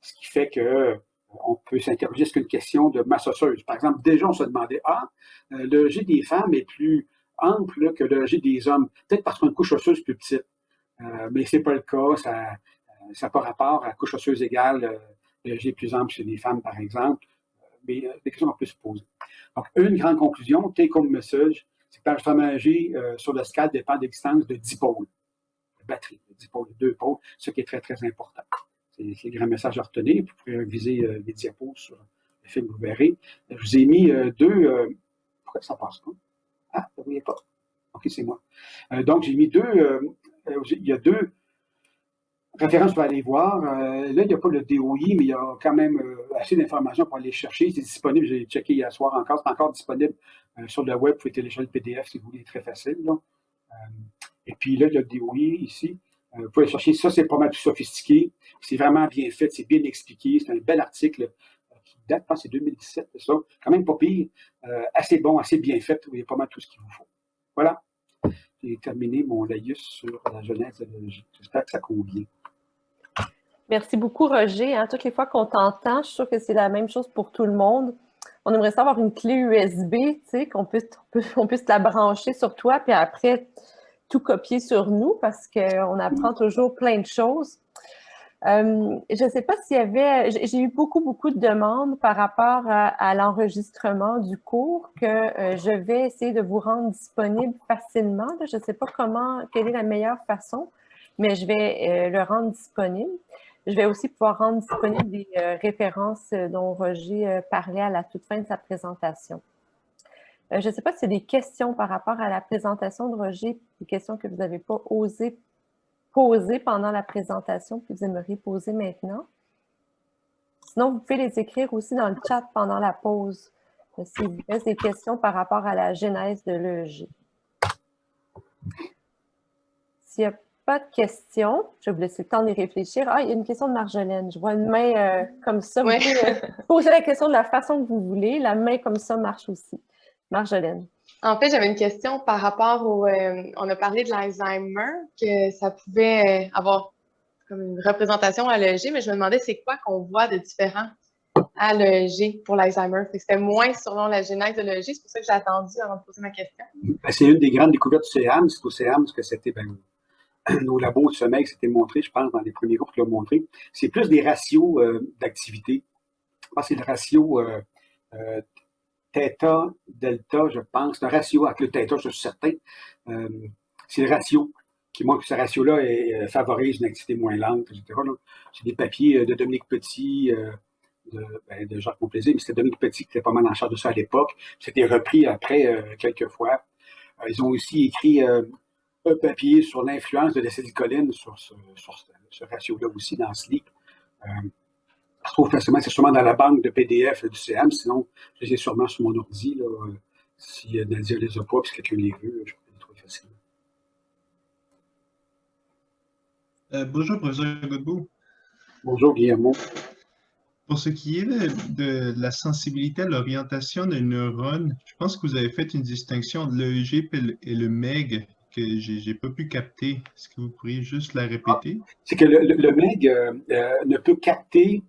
ce qui fait que on peut s'interroger sur une question de masse osseuse. Par exemple, déjà, on se demandait, le EEG des femmes est plus ample là, que le EEG des hommes, peut-être parce qu'on a une couche osseuse plus petite. Mais ce n'est pas le cas, ça n'a pas rapport à la couche osseuse égale, l'EEG plus ample chez les femmes, par exemple. Mais des questions qu'on peut se poser. Donc, une grande conclusion, take-home message, c'est que l'enregistrement EEG sur le SCAD dépend de l'existence de 10 pôles. De batterie, de 10 pôles, de 2 pôles, ce qui est très, très important. C'est le grand message à retenir. Vous pouvez viser les diapos sur le film, vous verrez. Je vous ai mis deux... pourquoi ça passe pas? Ah, vous ne voyez pas. OK, c'est moi. Donc, j'ai mis il y a deux références pour aller voir. Là, il n'y a pas le DOI, mais il y a quand même assez d'informations pour aller chercher. C'est disponible, j'ai checké hier soir encore. C'est encore disponible sur le web. Vous pouvez télécharger le PDF si vous voulez, très facile. Là. Et puis là, il y a le DOI ici. Vous pouvez aller chercher. Ça, c'est pas mal plus sophistiqué. C'est vraiment bien fait, c'est bien expliqué. C'est un bel article qui date, je pense, c'est 2017, c'est ça. Quand même pas pire. Assez bon, assez bien fait. Il y a pas mal tout ce qu'il vous faut. Voilà. J'ai terminé mon laïus sur la genèse de l'EEG. J'espère que ça convient. Merci beaucoup, Roger. Hein. Toutes les fois qu'on t'entend, je suis sûre que c'est la même chose pour tout le monde. On aimerait savoir une clé USB, tu sais, on puisse la brancher sur toi, puis après, tout copier sur nous parce qu'on apprend toujours plein de choses. Je ne sais pas s'il y avait, j'ai eu beaucoup de demandes par rapport à l'enregistrement du cours que je vais essayer de vous rendre disponible facilement. Je ne sais pas quelle est la meilleure façon, mais je vais le rendre disponible. Je vais aussi pouvoir rendre disponible des références dont Roger parlait à la toute fin de sa présentation. Je ne sais pas si c'est des questions par rapport à la présentation de Roger, des questions que vous n'avez pas osé poser pendant la présentation, puis vous aimeriez poser maintenant. Sinon, vous pouvez les écrire aussi dans le chat pendant la pause, s'il vous reste des questions par rapport à la genèse de l'EEG. S'il n'y a pas de questions, je vais vous laisser le temps d'y réfléchir. Ah, il y a une question de Marjolaine. Je vois une main comme ça. Ouais. Vous pouvez poser la question de la façon que vous voulez. La main comme ça marche aussi. Marjolaine. En fait, j'avais une question par rapport on a parlé de l'Alzheimer, que ça pouvait avoir comme une représentation à l'EEG, mais je me demandais c'est quoi qu'on voit de différent à l'EEG pour l'Alzheimer. C'était moins selon la genèse de l'EEG, c'est pour ça que j'ai attendu avant de poser ma question. C'est une des grandes découvertes du CEAM. C'est au CEAM que c'était nos labos de sommeil qui s'étaient montrés, je pense, dans les premiers groupes qui l'ont montré. C'est plus des ratios d'activité. Je pense que c'est le ratio θ, delta, je pense. C'est un ratio avec le θ, je suis certain. C'est le ratio qui montre que ce ratio-là favorise une activité moins lente, etc. C'est des papiers de Dominique Petit, de Jacques Monplaisir, mais c'était Dominique Petit qui était pas mal en charge de ça à l'époque. C'était repris après quelques fois. Ils ont aussi écrit un papier sur l'influence de l'acétylcholine sur ce ratio-là aussi dans Sleep. Je trouve facilement, c'est sûrement dans la banque de PDF du CM, sinon je les ai sûrement sur mon ordi. Là, si Nadia les a pas, puis si quelqu'un les veut, je peux les trouver facilement. Bonjour, professeur Godbout. Bonjour, Guillermo. Pour ce qui est de la sensibilité à l'orientation des neurones, je pense que vous avez fait une distinction entre l'EEG et le MEG que j'ai pas pu capter. Est-ce que vous pourriez juste la répéter? C'est que le MEG ne peut capter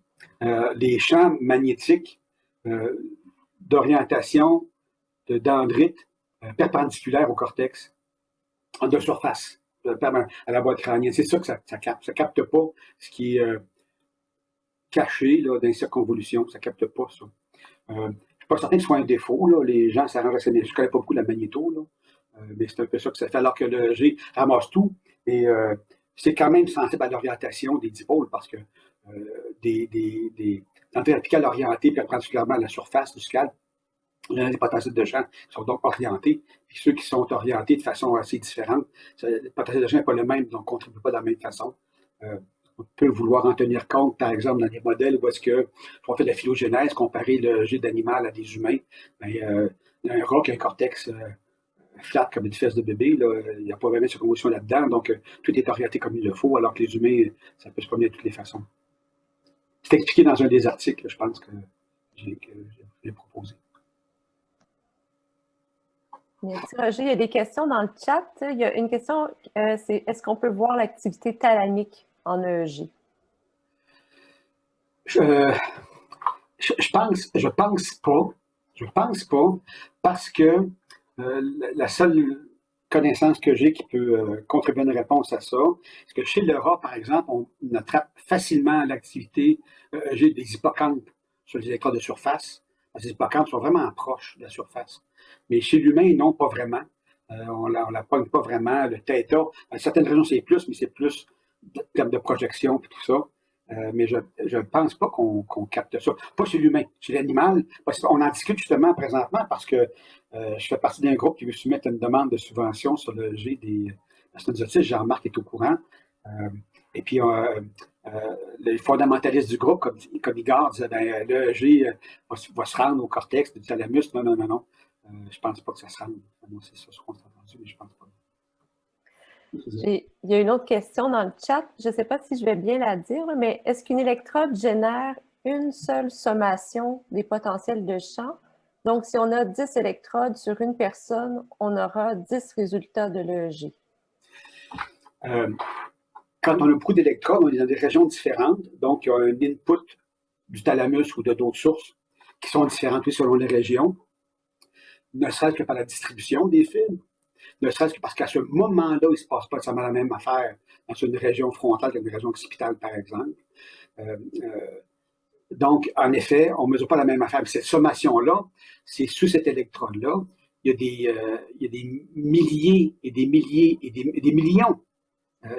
les champs magnétiques d'orientation de dendrites perpendiculaires au cortex de surface, à la boîte crânienne. C'est ça que ça capte. Ça ne capte pas ce qui est caché là, dans les circonvolutions. Ça ne capte pas ça. Je ne suis pas certain que ce soit un défaut. Là. Les gens s'arrangent avec ça. Je ne connais pas beaucoup la magnéto, là. Mais c'est un peu ça que ça fait. Alors que le G ramasse tout. Et c'est quand même sensible à l'orientation des dipôles parce que des dentelles apicales orientées perpendiculairement à la surface du scalp, il y a des potentiels de champ qui sont donc orientés. Puis ceux qui sont orientés de façon assez différente, le potentiel de champ n'est pas le même, donc ne contribue pas de la même façon. On peut vouloir en tenir compte, par exemple, dans des modèles où est-ce qu'on fait de la phylogénèse, comparer le G d'animal à des humains. Ben, un rat qui a un cortex flat comme une fesse de bébé, là, il n'y a pas vraiment de circonvolution là-dedans, donc tout est orienté comme il le faut, alors que les humains, ça peut se promener de toutes les façons. C'est expliqué dans un des articles, je pense que j'ai proposé. Merci, Roger. Il y a des questions dans le chat. Il y a une question, c'est est-ce qu'on peut voir l'activité thalamique en EEG? Je pense pas. Je pense pas parce que la seule connaissance que j'ai qui peut contribuer à une réponse à ça, c'est que chez le rat, par exemple, on attrape facilement l'activité EEG des hippocampes sur les électrodes de surface. Les hippocampes sont vraiment proches de la surface. Mais chez l'humain, non, pas vraiment. On la pogne pas vraiment. Le θ, dans certaines régions, c'est plus, mais c'est plus en termes de projection et tout ça. Mais je ne pense pas qu'on capte ça. Pas chez l'humain, chez l'animal. On en discute justement présentement parce que je fais partie d'un groupe qui veut soumettre une demande de subvention sur le G des personnes autistes. Jean-Marc est au courant. Et puis, les fondamentalistes du groupe, comme Igor, disaient ben, le G va se rendre au cortex du thalamus. Non. Je ne pense pas que ça se rende. Moi, c'est ça ce qu'on a entendu, mais je ne pense pas. Il y a une autre question dans le chat. Je ne sais pas si je vais bien la dire, mais est-ce qu'une électrode génère une seule sommation des potentiels de champ? Donc, si on a 10 électrodes sur une personne, on aura 10 résultats de l'EEG. quand on a beaucoup d'électrodes, on est dans des régions différentes, donc il y a un input du thalamus ou de d'autres sources qui sont différentes selon les régions, ne serait-ce que par la distribution des fils, ne serait-ce que parce qu'à ce moment-là, il ne se passe pas seulement la même affaire dans une région frontale qu'une région occipitale, par exemple. Donc, en effet, on ne mesure pas la même affaire. Mais cette sommation-là, c'est sous cette électrode-là, il y a des milliers et des milliers et des millions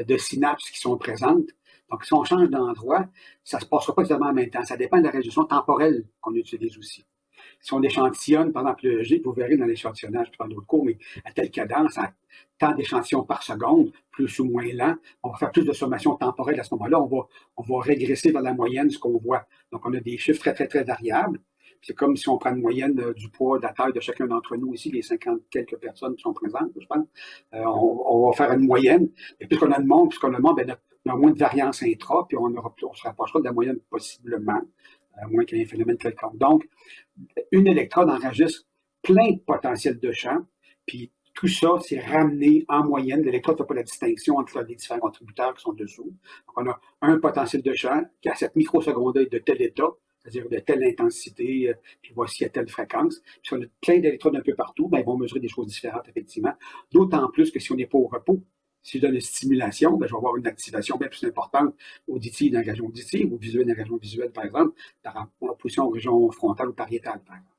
de synapses qui sont présentes. Donc, si on change d'endroit, ça ne se passera pas exactement en même temps. Ça dépend de la résolution temporelle qu'on utilise aussi. Si on échantillonne, par exemple, l'EEG, vous verrez dans l'échantillonnage, dans d'autres cours, mais à telle cadence, à tant d'échantillons par seconde, plus ou moins lent, on va faire plus de sommation temporelle à ce moment-là. On va régresser vers la moyenne, ce qu'on voit. Donc, on a des chiffres très, très, très variables. C'est comme si on prend une moyenne du poids, de la taille de chacun d'entre nous ici, les 50 quelques personnes qui sont présentes, je pense. On va faire une moyenne. Et plus qu'on a de monde, ben, on a moins de variance intra, puis on se rapprochera de la moyenne possiblement, à moins qu'il y ait un phénomène quelconque. Donc, une électrode enregistre plein de potentiels de champ, puis tout ça, c'est ramené en moyenne. L'électrode ne fait pas la distinction entre les différents contributeurs qui sont dessous. Donc, on a un potentiel de champ qui a cette microseconde de tel état, c'est-à-dire de telle intensité, puis voici à telle fréquence. Puis si on a plein d'électrodes un peu partout, ben, ils vont mesurer des choses différentes, effectivement. D'autant plus que si on n'est pas au repos, si je donne une stimulation, ben, je vais avoir une activation bien plus importante auditive dans la région auditive ou visuelle dans la région visuelle, par exemple, par opposition aux régions frontales ou pariétales, par exemple.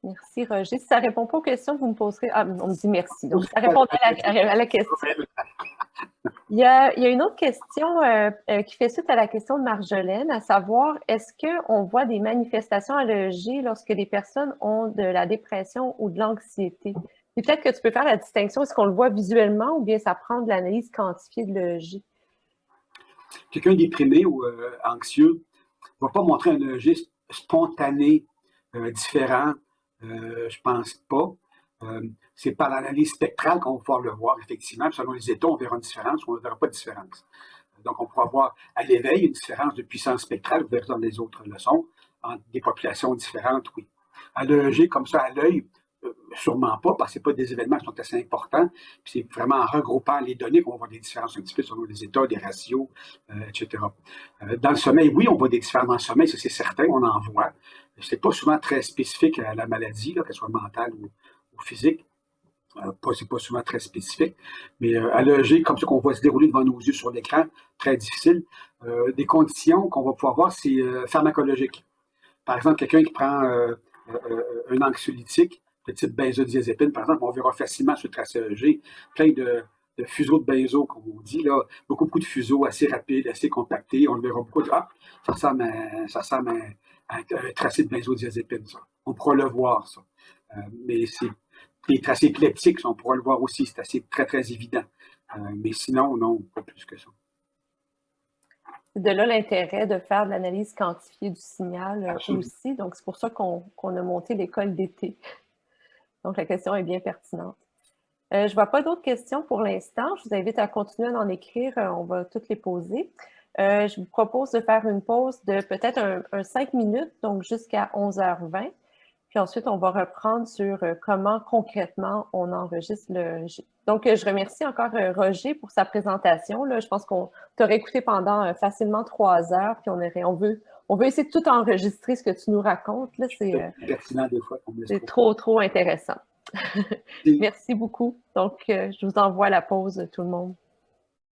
Merci, Roger. Si ça ne répond pas aux questions, vous me poserez. Ah, on me dit merci. Donc, ça répond à la question. Il y a une autre question qui fait suite à la question de Marjolaine, à savoir, est-ce qu'on voit des manifestations à l'EEG lorsque les personnes ont de la dépression ou de l'anxiété? Et peut-être que tu peux faire la distinction, est-ce qu'on le voit visuellement ou bien ça prend de l'analyse quantifiée de l'EEG? Quelqu'un déprimé ou anxieux ne va pas montrer un EEG spontané, différent. Je pense pas. C'est par l'analyse spectrale qu'on va pouvoir le voir, effectivement. Selon les états, on verra une différence ou on ne verra pas de différence. Donc, on pourra voir à l'éveil une différence de puissance spectrale, vous verrez dans les autres leçons, entre des populations différentes, oui. À l'EEG, comme ça, à l'œil, sûrement pas, parce que ce pas des événements qui sont assez importants. Puis c'est vraiment en regroupant les données qu'on va voir des différences un petit peu selon les états, les ratios, etc. Dans le sommeil, oui, on voit des différences dans le sommeil, ça c'est certain, on en voit. C'est pas souvent très spécifique à la maladie, qu'elle soit mentale ou physique. C'est pas souvent très spécifique. Mais à l'EEG, comme ça qu'on voit se dérouler devant nos yeux sur l'écran, très difficile. Des conditions qu'on va pouvoir voir, c'est pharmacologique. Par exemple, quelqu'un qui prend un anxiolytique, de type benzodiazépine, par exemple, on verra facilement sur le tracé EEG plein de fuseaux de benzo, comme on dit, là, beaucoup de fuseaux assez rapides, assez compactés. On le verra beaucoup. Ça ressemble à un tracé de benzodiazépine, ça. On pourra le voir, ça. Mais c'est les tracés épileptiques, on pourra le voir aussi. C'est assez très, très évident. Mais sinon, non, pas plus que ça. C'est de là l'intérêt de faire de l'analyse quantifiée du signal aussi. Donc, c'est pour ça qu'on a monté l'école d'été. Donc, la question est bien pertinente. Je ne vois pas d'autres questions pour l'instant. Je vous invite à continuer à en écrire. On va toutes les poser. Je vous propose de faire une pause de peut-être un 5 minutes, donc jusqu'à 11h20. Puis ensuite, on va reprendre sur comment concrètement on enregistre le... Donc, je remercie encore Roger pour sa présentation. Là, je pense qu'on t'aurait écouté pendant facilement 3 heures. Puis on veut essayer de tout enregistrer ce que tu nous racontes. C'est pertinent des fois. C'est trop intéressant. Merci beaucoup. Donc, je vous envoie la pause, tout le monde.